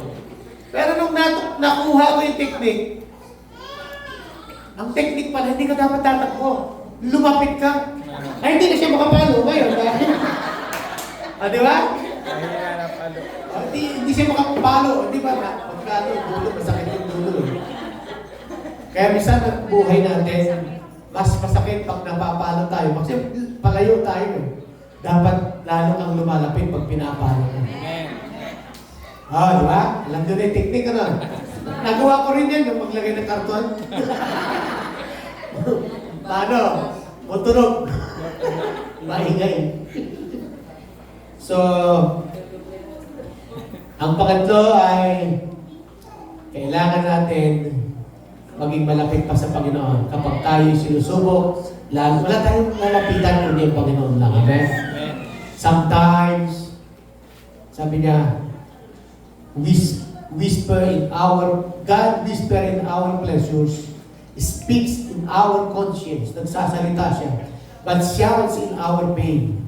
Pero nung nakuha ko yung technique, ang technique pala, hindi ka dapat tatakbo. Lumapit ka. Ay, hindi na siya makapalo ngayon. Di ba? Hindi siya makapalo. Di ba? Pagkano, dulo, masakit yung dulo. Kaya minsan ang buhay natin, mas masakit pag napapalo tayo. Kasi palayo tayo eh. Dapat lalo kang lumalapit pag pinapalo ka. Di ba? Alam nyo na yung technique, ano? Nagawa ko rin yan, yung maglagay ng karton. Paano? Mutunog. Maingay. So, ang pangatlo ay kailangan natin maging malapit pa sa Panginoon. Kapag tayo sinusubok, wala tayong lalapitan kundi ang Panginoon lang. Amen? Sometimes, sabi niya, God whisper in our pleasures, speaks in our conscience, nagsasalita siya, but shouts in our pain.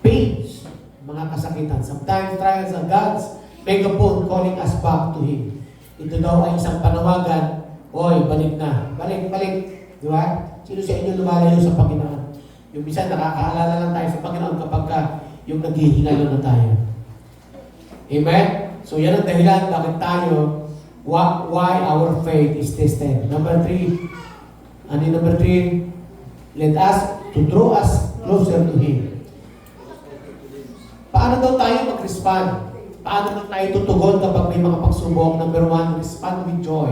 Pains, mga kasakitan. Sometimes trials are God's megaphone calling us back to Him. Ito daw ay isang panawagan, oy, balik na. Balik. Di ba? Sino sa inyo lumalayo sa Panginoon? Yung minsan nakakaalala lang tayo sa Panginoon kapag yung naghihingalo na tayo. Amen? So yan ang dahilan bakit tayo, why our faith is tested. Number 3, let us to draw us closer to Him. Paano daw tayo mag-respond? Paano daw tayo tutugon kapag may mga pagsubok? Number 1, respond with joy.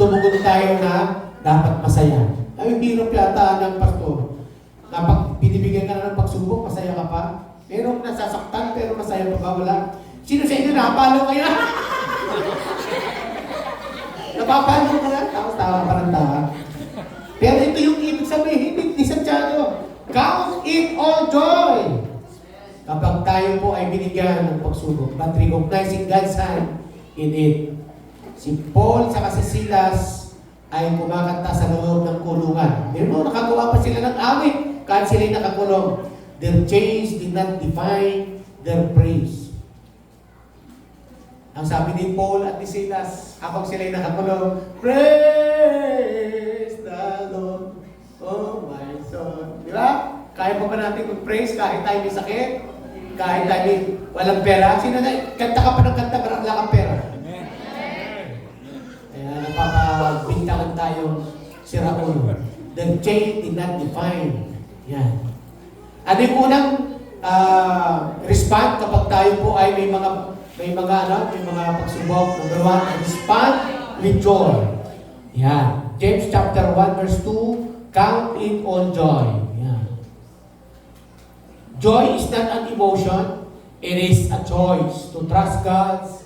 Tumugon tayo na dapat masaya. Ay, hirap yata ng pastor. Kapag binibigyan ka na ng pagsubok, masaya ka pa. Pero nasasaktan, pero masaya pa ba? Wala. Sino sa inyo napalo kayo? Napapalo ka na? Tapos tawa pa ng tawa. Pero ito yung ibig sabihin ni Santiago. Count it all joy. Kapag tayo po ay binigyan ng pagsubok, but recognizing God's hand in it. Si Paul sa si Silas ay kumakanta sa loob ng kulungan. Pero nakagawa pa sila ng awit kahit sila'y nakakulong. Their chains did not define their praise. Ang sabi ni Paul at ni Silas, habang sila'y nakakulong, praise the Lord, oh my soul. Di ba? Kaya pa ba natin mag-praise kahit tayo may sakit? Kahit tayo walang pera? Sino na, kanta ka pa ng kanta, pero wala kang pera. Kaya napapabintangan tayo si Raul. The chain did not define. Yan. Ano yung unang respond kapag tayo po ay may mga pagsubok? Number 1, respond with joy. Yan. James chapter 1 verse 2, count it all joy. Yan. Joy is not an emotion, it is a choice to trust God's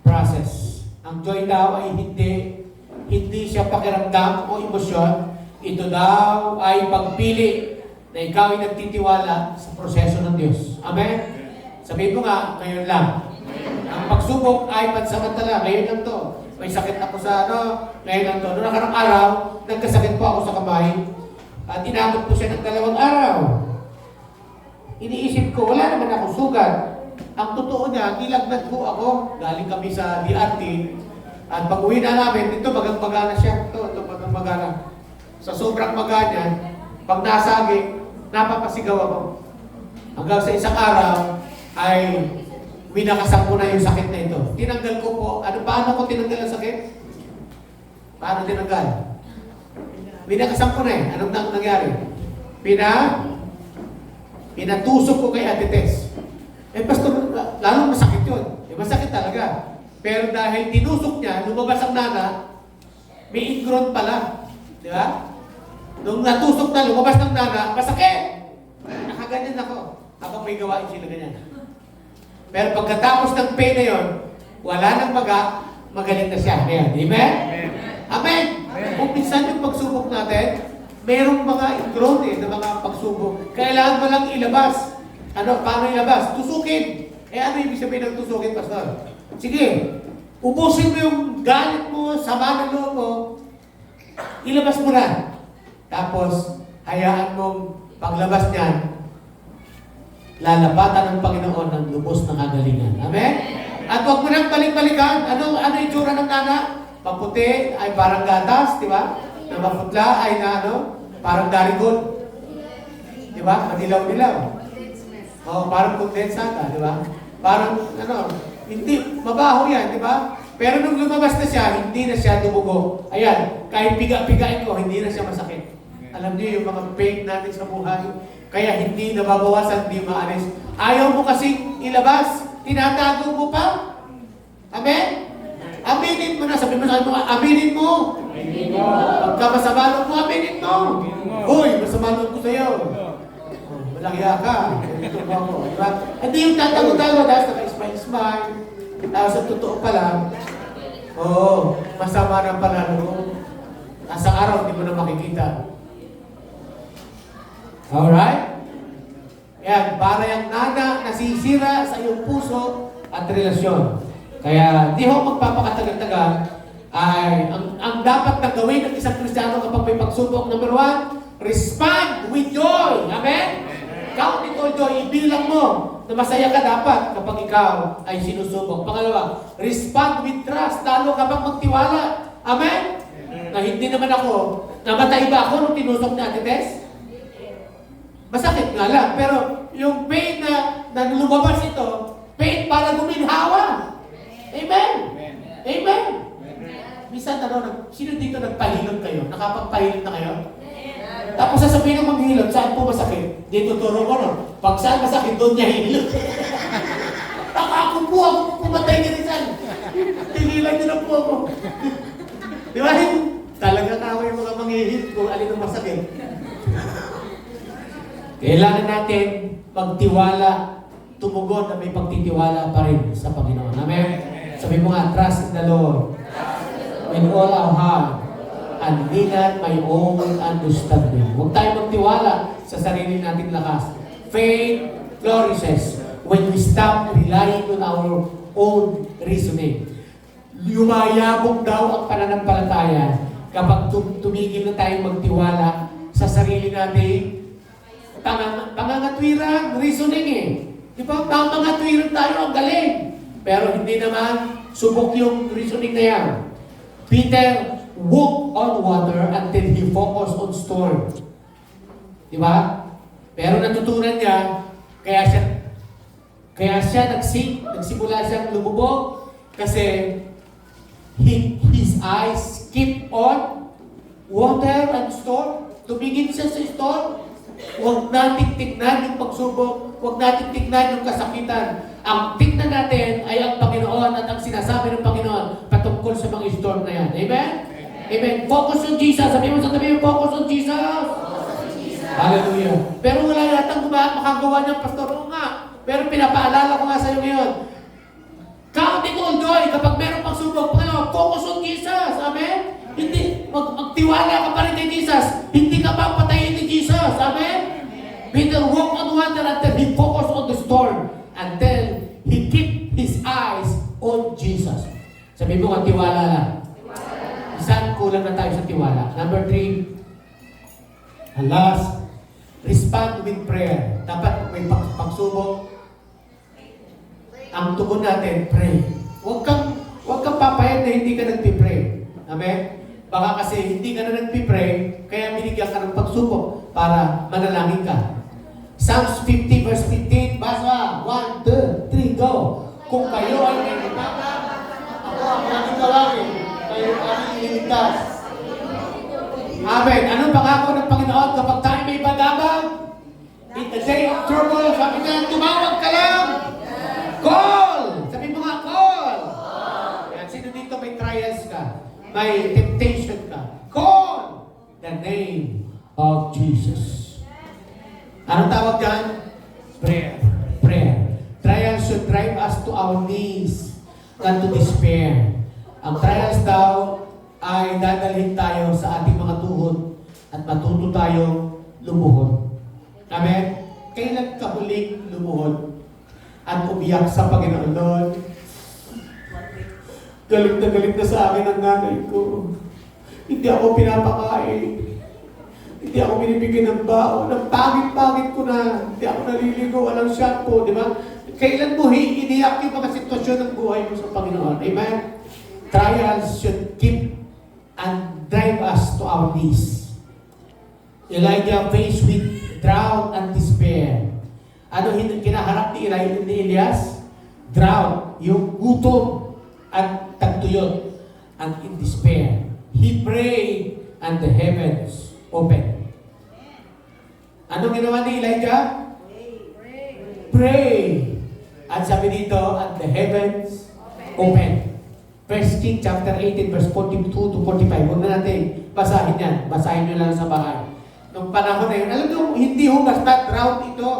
process. Ang joy daw ay hindi siya pakiramdam o emosyon. Ito daw ay pagpili na ikaw ay nagtitiwala sa proseso ng Diyos. Amen? Sabihin mo nga, ngayon lang. Ang pagsubok ay pansamantala. Ngayon lang to. May sakit ako sa ngayon lang to. Noong nakarang araw, nagkasakit po ako sa kamay. At inabot po siya ng 2 araw. Iniisip ko, wala naman akong sugat. Ang totoo niya, nilagnat po ako. Galing kami sa DRT. At pag uwi na namin, ito magang-maga na siya. Ito magang-maga na. Sa sobrang maga niya, pag nasagi, napapasigaw ako. Hanggang sa isang araw, ay winakasan ko na yung sakit na ito. Tinanggal ko po. Paano ko tinanggal ang sakit? Paano tinanggal? Winakasan ko na eh. Anong nangyari? Pinatusok ko kay Ate Tess. Pastor, lalong masakit yun. Masakit talaga. Pero dahil tinusok niya, lumabas ang nana, may ingrown pala. Di ba? Nung natusok na, lumabas ng nana, masakit! Nakaganyan ako. Habang may gawain sila ganyan. Pero pagkatapos ng pain na yun, wala nang magaling na siya. Amen? Amen? Amen. Kung minsan yung pagsubok natin, merong mga ingrown na mga pagsubok. Kailangan mo lang ilabas. Paano ilabas? Tusukin. Ano ibig sabihin ng tusukin, Pastor? Sige, ubusin mo yung galit mo, sama ng loob mo, ilabas mo na. Tapos, hayaan mong paglabas niyan, lalapatan ng Panginoon ng lubos ng kagalingan. Amen? At huwag mo nang balik-balikan. Ano itsura ng nana? Maputi ay parang gatas, di ba? Na maputla ay parang darigon. Di ba? Madilaw-dilaw. Parang kondensada, di ba? Parang, hindi, mabaho yan, di ba? Pero nung lumabas na siya, hindi na siya dumugo. Ayan, kahit piga-pigain ko, hindi na siya masakit. Alam niyo yung mga pain natin sa buhay, kaya hindi nababawasan, hindi maalis. Ayaw mo kasing ilabas, tinatago mo pa. Amen? Aminin mo na, sabi mo sa mga, aminin mo. Pagka masama loob mo, aminin mo. Hoy, masama loob ko sa'yo. Malangya ka. Ganito mo ako. Diba? Hindi yung tatago-tago, dahil naka-smile-smile. Tapos sa totoo pala, masama na pala loob. Nasa araw, hindi mo na makikita. Alright? Yan, para yung nana nasisira sa iyong puso at relasyon. Kaya, di ho magpapakatagal-tagal, ay, ang dapat na gawin ng isang Kristiyano kapag may pagsubok, number 1, respond with joy. Amen? Count it all joy, ibilang mo na masaya ka dapat kapag ikaw ay sinusubok. Pangalawa, respond with trust, lalo kapag magtiwala. Amen? Na hindi naman ako, namatay ba ako nung tinusok ni Ate Tess? Masakit nga lang, pero yung pain na lumabas ito, pain para guminhawa. Amen? Amen? Minsan, sino dito nagpahilot kayo? Nakapagpahilot na kayo? Tapos sasabihin ng maghilot, saan po masakit? Dito turo ko, no? Pag saan masakit, doon niya hilot. Ako pumatay ka rin saan. Tigilan niyo na po ako. Di ba? Talaga ako yung mga manghihilot kung alin ang masakit. Kailangan natin magtiwala, tumugon na may pagtitiwala pa rin sa Panginoon. Amen? Sabi mo nga, trust in the Lord with all our heart and lean on my own understanding. Huwag tayo magtiwala sa sarili nating lakas. Faith flourishes when we stop relying on our own reasoning. Yumayabong daw ang pananampalataya kapag tumigil na tayong magtiwala sa sarili natin. Pangangatwiran, reasoning eh. Di ba? Pangangatwiran tayo, ang galing. Pero hindi naman subok yung reasoning na yan. Peter walked on water until he focused on storm. Di ba? Pero natutunan niya, kaya siya nagsimula siyang lumubog kasi his eyes keep on water and storm. Tumingin siya sa storm. Huwag natin tignan yung pagsubok, huwag natin tignan yung kasakitan. Ang tignan natin ay ang Panginoon at ang sinasabi ng Panginoon patungkol sa mga storm na yan. Amen? Amen. Focus on Jesus. Sabi mo sa tabi mo, focus on Jesus. Hallelujah. Pero wala yatang makagawa niyang pastor. Oo nga. Pero pinapaalala ko nga sa iyo ngayon. Count it all joy kapag meron pang subok. Panginoon, focus on Jesus. Amen? Hindi, magtiwala ka pa rin kay Jesus. Hindi ka pa patayin ni Jesus. Amen? Peter walked on water until he focused on the storm. Until he kept his eyes on Jesus. Sabi mo nga, tiwala lang. Isang kulang na tayo sa tiwala. Number 3, and last, respond with prayer. Dapat may pagsubok. Ang tugon natin, pray. Huwag kang papayag na hindi ka nagpipray. Amen? Baka kasi hindi ka na nagpipray, kaya binigyan ka ng pagsubok para manalangin ka. Psalms 50 verse 15, basa. 1, 2, 3, go. Kung kayo ay may nagtatag, ako ang aming tawagin, kayo ang aming iligtas. Amen. Anong pangako ng Panginoon kapag tayo may bagabag? In the day of trouble, sabi niya, tumawag ka lang. Call! Sabi mo nga, call! Yan, sino dito may trials ka? May temptation ka? Call the name of Jesus. Anong tawag dyan? Prayer. Prayer. Trials should drive us to our knees, not to despair. Ang trials daw ay dadalhin tayo sa ating mga tuhod at matuto tayong lumuhod. Amen? Kailan ka huling lumuhod at umiyak sa Panginoon? Lord, galit na sa akin ang nanay ko. Hindi ako pinapakain. Hindi ako binibigyan ng baon. Ang pangit-pangit ko na. Hindi ako naliligo. Walang shampoo. Di ba? Kailan mo iniyak yung mga sitwasyon ng buhay mo sa Panginoon? Amen? Trials should keep and drive us to our knees. Elijah faced with drought and despair. Ano kinaharap ni Elias? Drought, yung gutom at tagtuyot, and in despair. He prayed and the heavens opened. Ano ginawa ni Elijah? Pray. At sabi dito, and the heavens opened. 1 King chapter 18 verse 42 to 45. Huwag na natin basahin yan. Basahin nyo lang sa bahay. Nung panahon na yun, alam nyo, hindi ho basta drought ito.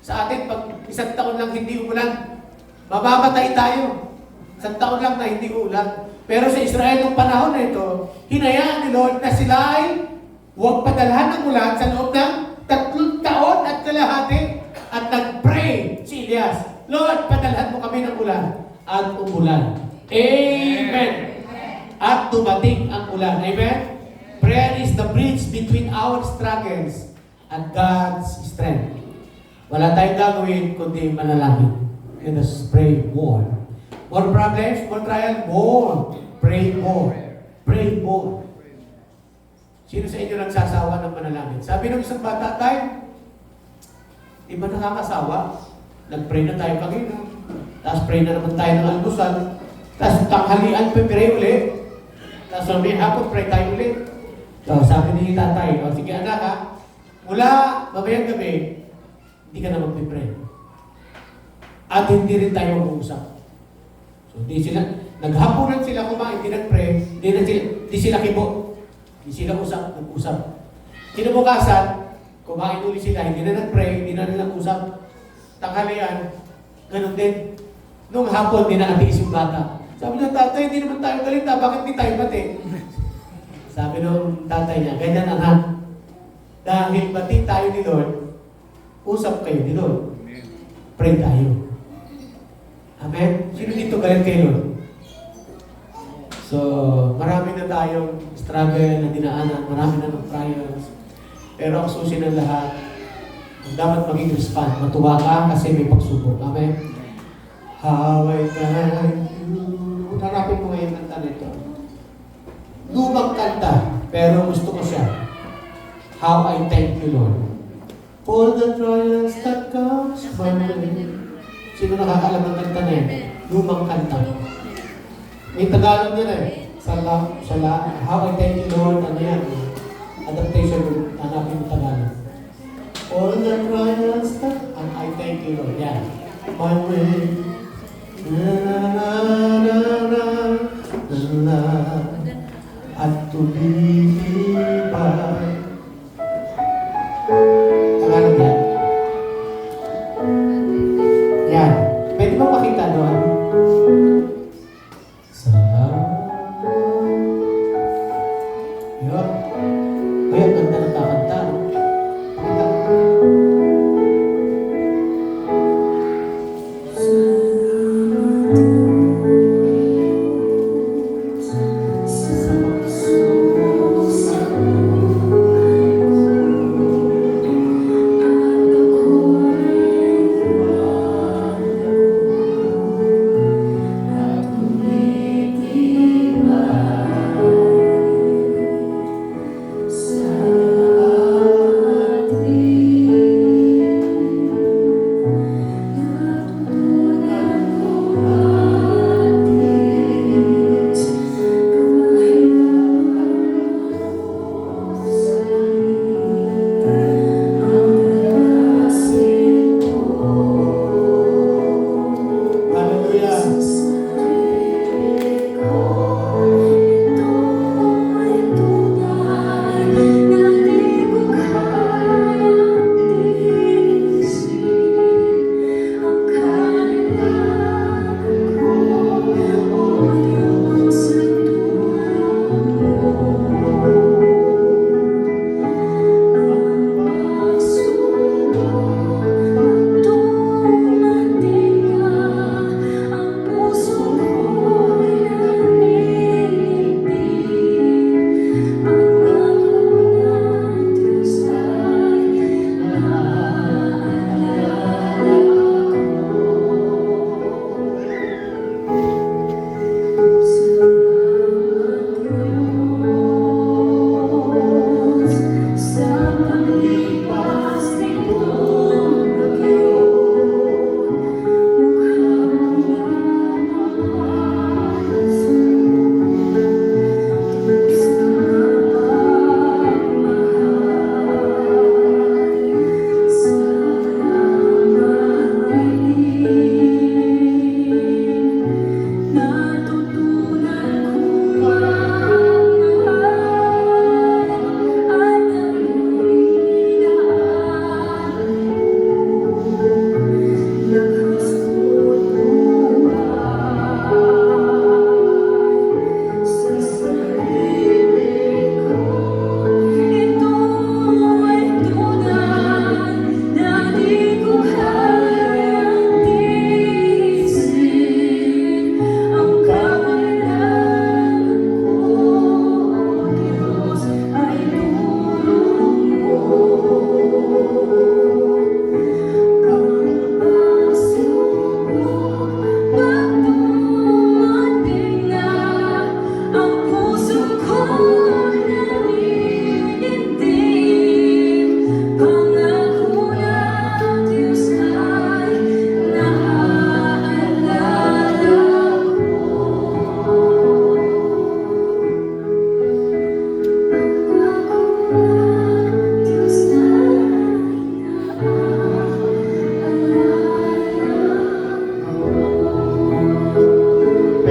Sa atin, pag isang taon lang hindi umulan, mamamatay tayo. Isang taon lang na hindi ulan. Pero sa Israel, nung panahon na ito, hinayaan ni Lord na sila ay huwag padalhan ng ulan sa loob ng 3 taon at kalahati. At nag-pray si Elias, Lord, padalhan mo kami ng ulan. At umulan. Amen. At dumating ang ulan. Amen. Prayer is the bridge between our struggles and God's strength. Wala tayong gagawin kundi manalangin. Let us pray more. More problems, more trials, more. Pray more. Pray more. Sino sa inyo nagsasawa ng manalangin? Sabi ng isang bata, tayo, di ba nakakasawa? Nag-pray na tayo kanina. Tapos pray na naman tayo ng almusal. Tapos tanghalian, pray ulit. Tapos may hapon, pray tayo ulit. So, sabi ni tatay, o sige anak ha, mula mamayang gabi, hindi ka na mag-pray. At hindi rin tayo mag-uusap. So, naghapunan sila kumain, hindi nag-pray, hindi sila kibo. Hindi sila nag-usap. Kinabukasan, kumain ulit sila, hindi na nag-pray, hindi na nag-usap. Tanghalian, ganun din. Nung hapon, hindi na atiis yung bata. Sabi ng tatay, hindi naman tayo galit na, bakit hindi tayo bati? Sabi ng tatay niya, ganyan anak. Dahil bati tayo ni Lord, usap kayo ni Lord. Pray tayo. Amen? Sino dito galit kay Lord? So, marami na tayong struggle na dinaanan, marami na ng trials. Pero ang susi ng lahat, ang dapat maging respond, matuwa ka kasi may pagsubok. Amen? How I thank you. Hanapin mo ngayon kanta nito. Lumang kanta, pero gusto ko siya. How I thank you, Lord. For the trials that comes my way. Sino nakakaalam ng kanta na yan? Lumang kanta. May Tagalog yan eh. How I thank you, Lord. Ano yan? Adaptation, hanapin mo Tagalog. For the trials that I thank you, Lord. Yan. My way. At tumibay. Tagalog yan. Yan. Pwede mo makita doon? Yun. Ay, ang ganda ng kakanta. Pakita.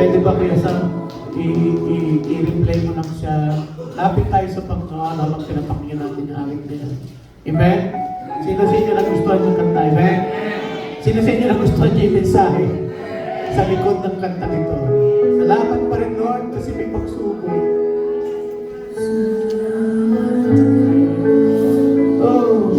Pwede ba Kuya Sam, i-replay mo lang siya. Lapit tayo sa Panginoon habang pinapakinggan natin yung awit na yan. Amen? Sino sa inyo nagustuhan yung kanta? Amen? Sino sa inyo nagustuhan yung mensahe sa likod ng kanta nito? Salamat pa rin, Lord, kasi may pagsubok. Oh,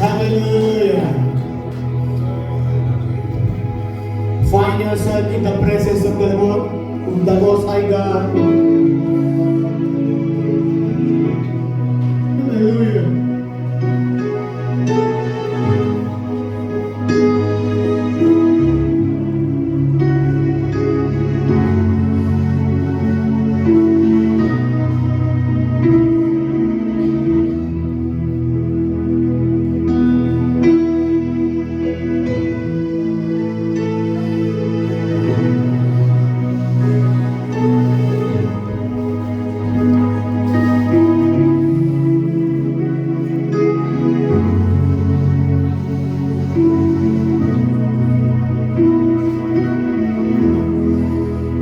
Hallelujah. Find yourself in the presence of the Lord, of the Most High God. Hallelujah.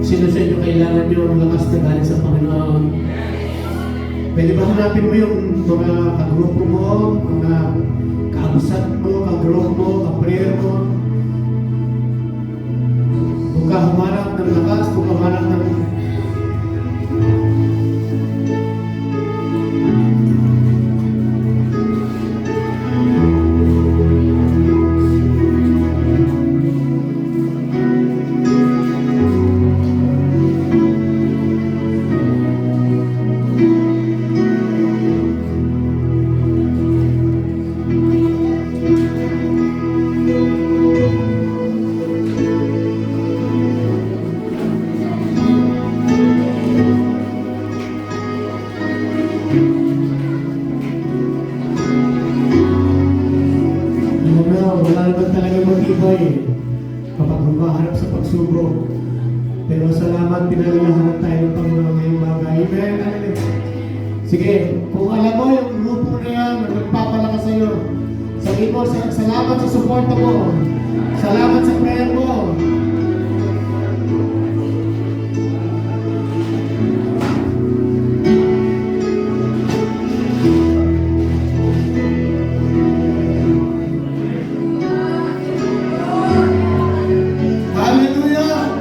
Sino sa inyo kailangan nyo ang lakas na galing sa Panginoon? Pwede ba hanapin mo yung mga kagrupo mo, mga kaabsat mo, kagrupo mo, kaprayer mo? Kung ka humanap ng lakas, kung ka humanap ng wala naman talaga matibay eh. Kapag humaharap sa pagsubok. Pero salamat, pinalalahanan tayo ng Panginoon ngayong bagay. Amen. Sige, kung alam mo yung grupo na yan, nagpapalakas sa'yo. Sabihin mo, salamat sa suporta mo. Salamat sa prayer mo. Hallelujah!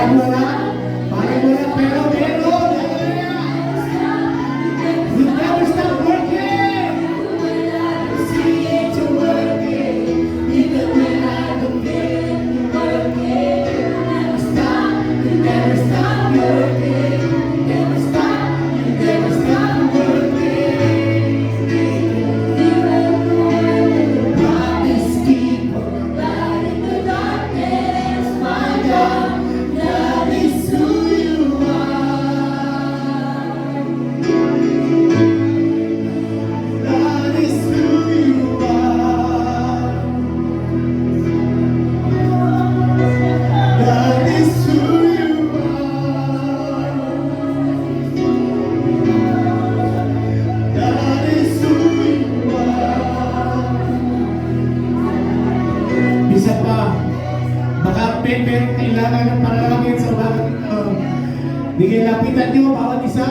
Parang wala, pero meron. You never stop working. See it, you're working. Even when I don't feel it, you're working. You never stop working. You never stop working. Promise keeper, light in the darkness, my God, that is who you are. That is who you are. That is who you are. That is who you are. Isa pa, baka merong kailangan ng panalangin sa bahay ito. Sige, lapitan niyo bawat isa.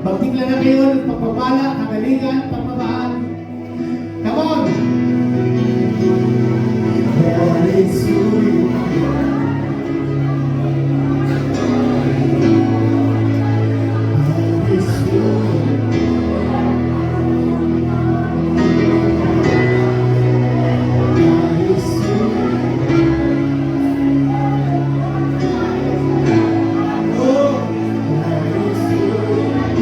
Magtikla na kayo ng pagpapala, kagalingan, pagmamahal. Come on! That is who you are. That is who you are. That is who you are. Oh, that is who you are.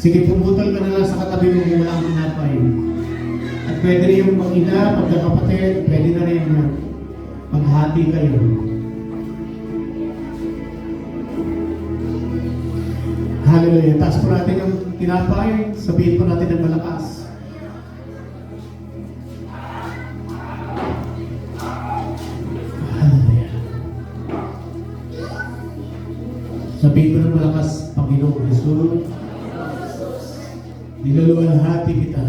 Sige, pumutol ka na lang sa katabi mo kung wala kang tinapay. At pwede rin yung mag-ina, magkakapatid, pwede na rin na maghati kayo. Hallelujah. Taas po natin yung tinapay, sabihin po natin ng malakas. Hallelujah. Sabihin ko ng malakas, Panginoong Jesus, niluluwalhati kita.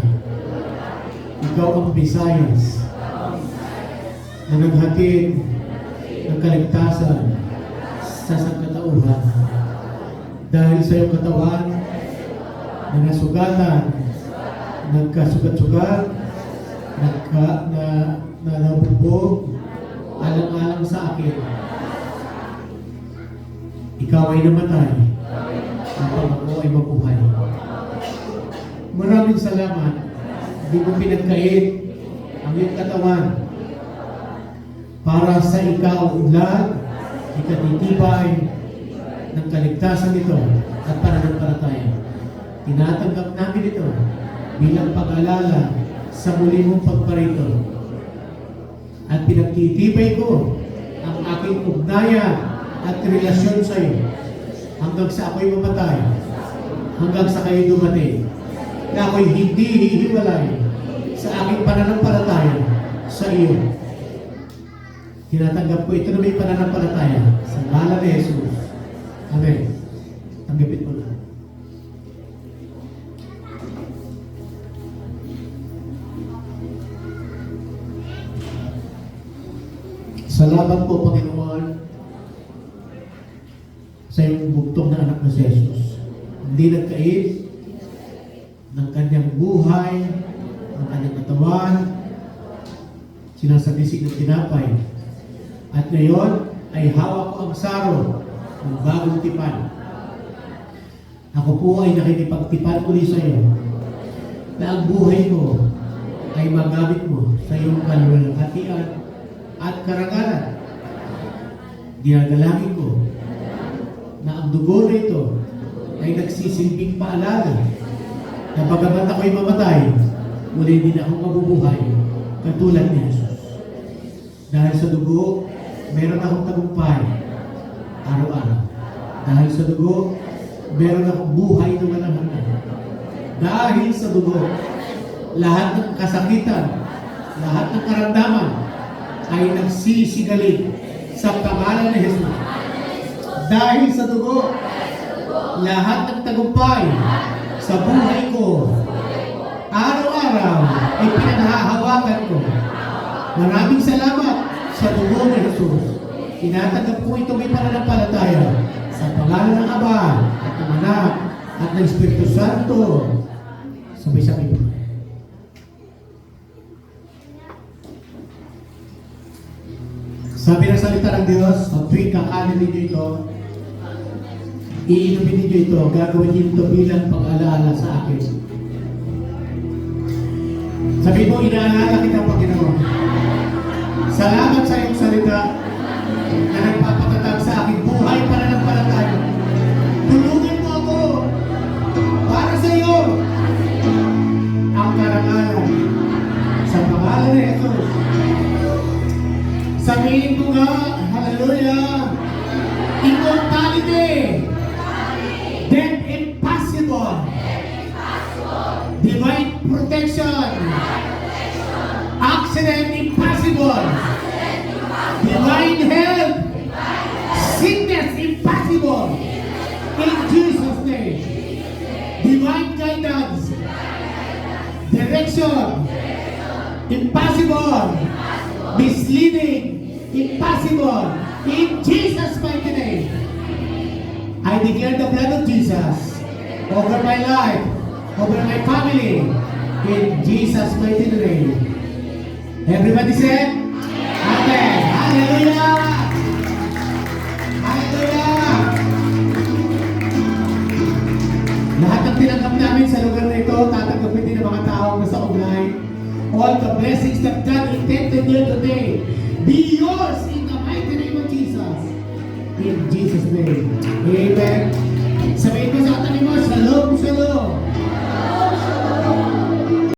Ikaw ang Visayas na naghatid ng kaligtasan sa sangkatauhan. Dahil sa iyong katawan na nasugatan, nagkasugat-sugat, na nabubog, alang-alang sa akin. Ikaw ay namatay, upang ako ay mabuhay. Maraming salamat. Hindi mo pinagkait ang iyong katawan para sa ikaunlad, ikatitibay ng kaligtasan nito at pananampalataya. Tinatanggap namin ito bilang pag-alala sa muli mong pagparito. At pinagtitibay ko ang aking ugnayan at relasyon sa iyo hanggang sa ako'y mamatay, hanggang sa kayo dumating, na ako'y hindi hihiwalay sa aking pananampalataya sa iyo. Tinatanggap ko ito na may pananampalataya sa ngalan ni Jesus. Amen. Tanggapin mo na. Salamat po, Panginoon, sa iyong bugtong na anak na si Jesus. Hindi nagkait ng kanyang buhay, ng kanyang katawan, sinasabisig ng tinapay. At ngayon ay hawak ko ang saro ng bagong tipan. Ako po ay nakikipagtipan uli sa iyo na ang buhay ko ay magamit mo sa iyong kaluwalhatian at karangalan. Dinadalangin ko na ang dugo na ito ay nagsisilbing paalala na bagamat ako'y mamatay, muli din akong mabubuhay katulad ni Jesus. Dahil sa dugo, meron akong tagumpay araw-araw. Dahil sa dugo, meron akong buhay na walang hanggan. Dahil sa dugo, lahat ng kasakitan, lahat ng karamdaman ay nagsisigalig sa pangalan ni Jesus. Dahil sa dugo, lahat ng tagumpay sa buhay ko, araw-araw ay pinaghahawakan ko. Maraming salamat sa dugo ni Jesus. Tinatanggap ko ito may pananampalataya sa pangalan ng Ama at ng Anak at ng Espiritu Santo. Sabay-sabay po. Sabi ng salita ng Diyos, ang tuwing kakanin ninyo ito, iinumin ninyo ito, gagawin ninyo ito bilang pag-alaala sa akin. Sabi mo, inaalala kita, Panginoon. Salamat sa iyong salita na nagpapatatag sa aking buhay pananampalataya. Tulungan mo ako para sa iyo ang karangalan sa pangalan ni Jesus. Sabihin ko nga, hallelujah, immortality, death impossible, divine protection, accident impossible, divine health, sickness impossible, in Jesus' name, divine guidance, direction, impossible, misleading, impossible, in Jesus' mighty name. I declare the blood of Jesus over my life, over my family, in Jesus' mighty name. Everybody said, Amen. Hallelujah! Hallelujah! Lahat ng tinanggap namin sa lugar na ito, tatanggapin din ng mga taong nasa online. All the blessings that God intended here today, be yours in the mighty name of Jesus. In Jesus' name. Amen. Sabihin ko sa katabi mo, Shalom, Shalom.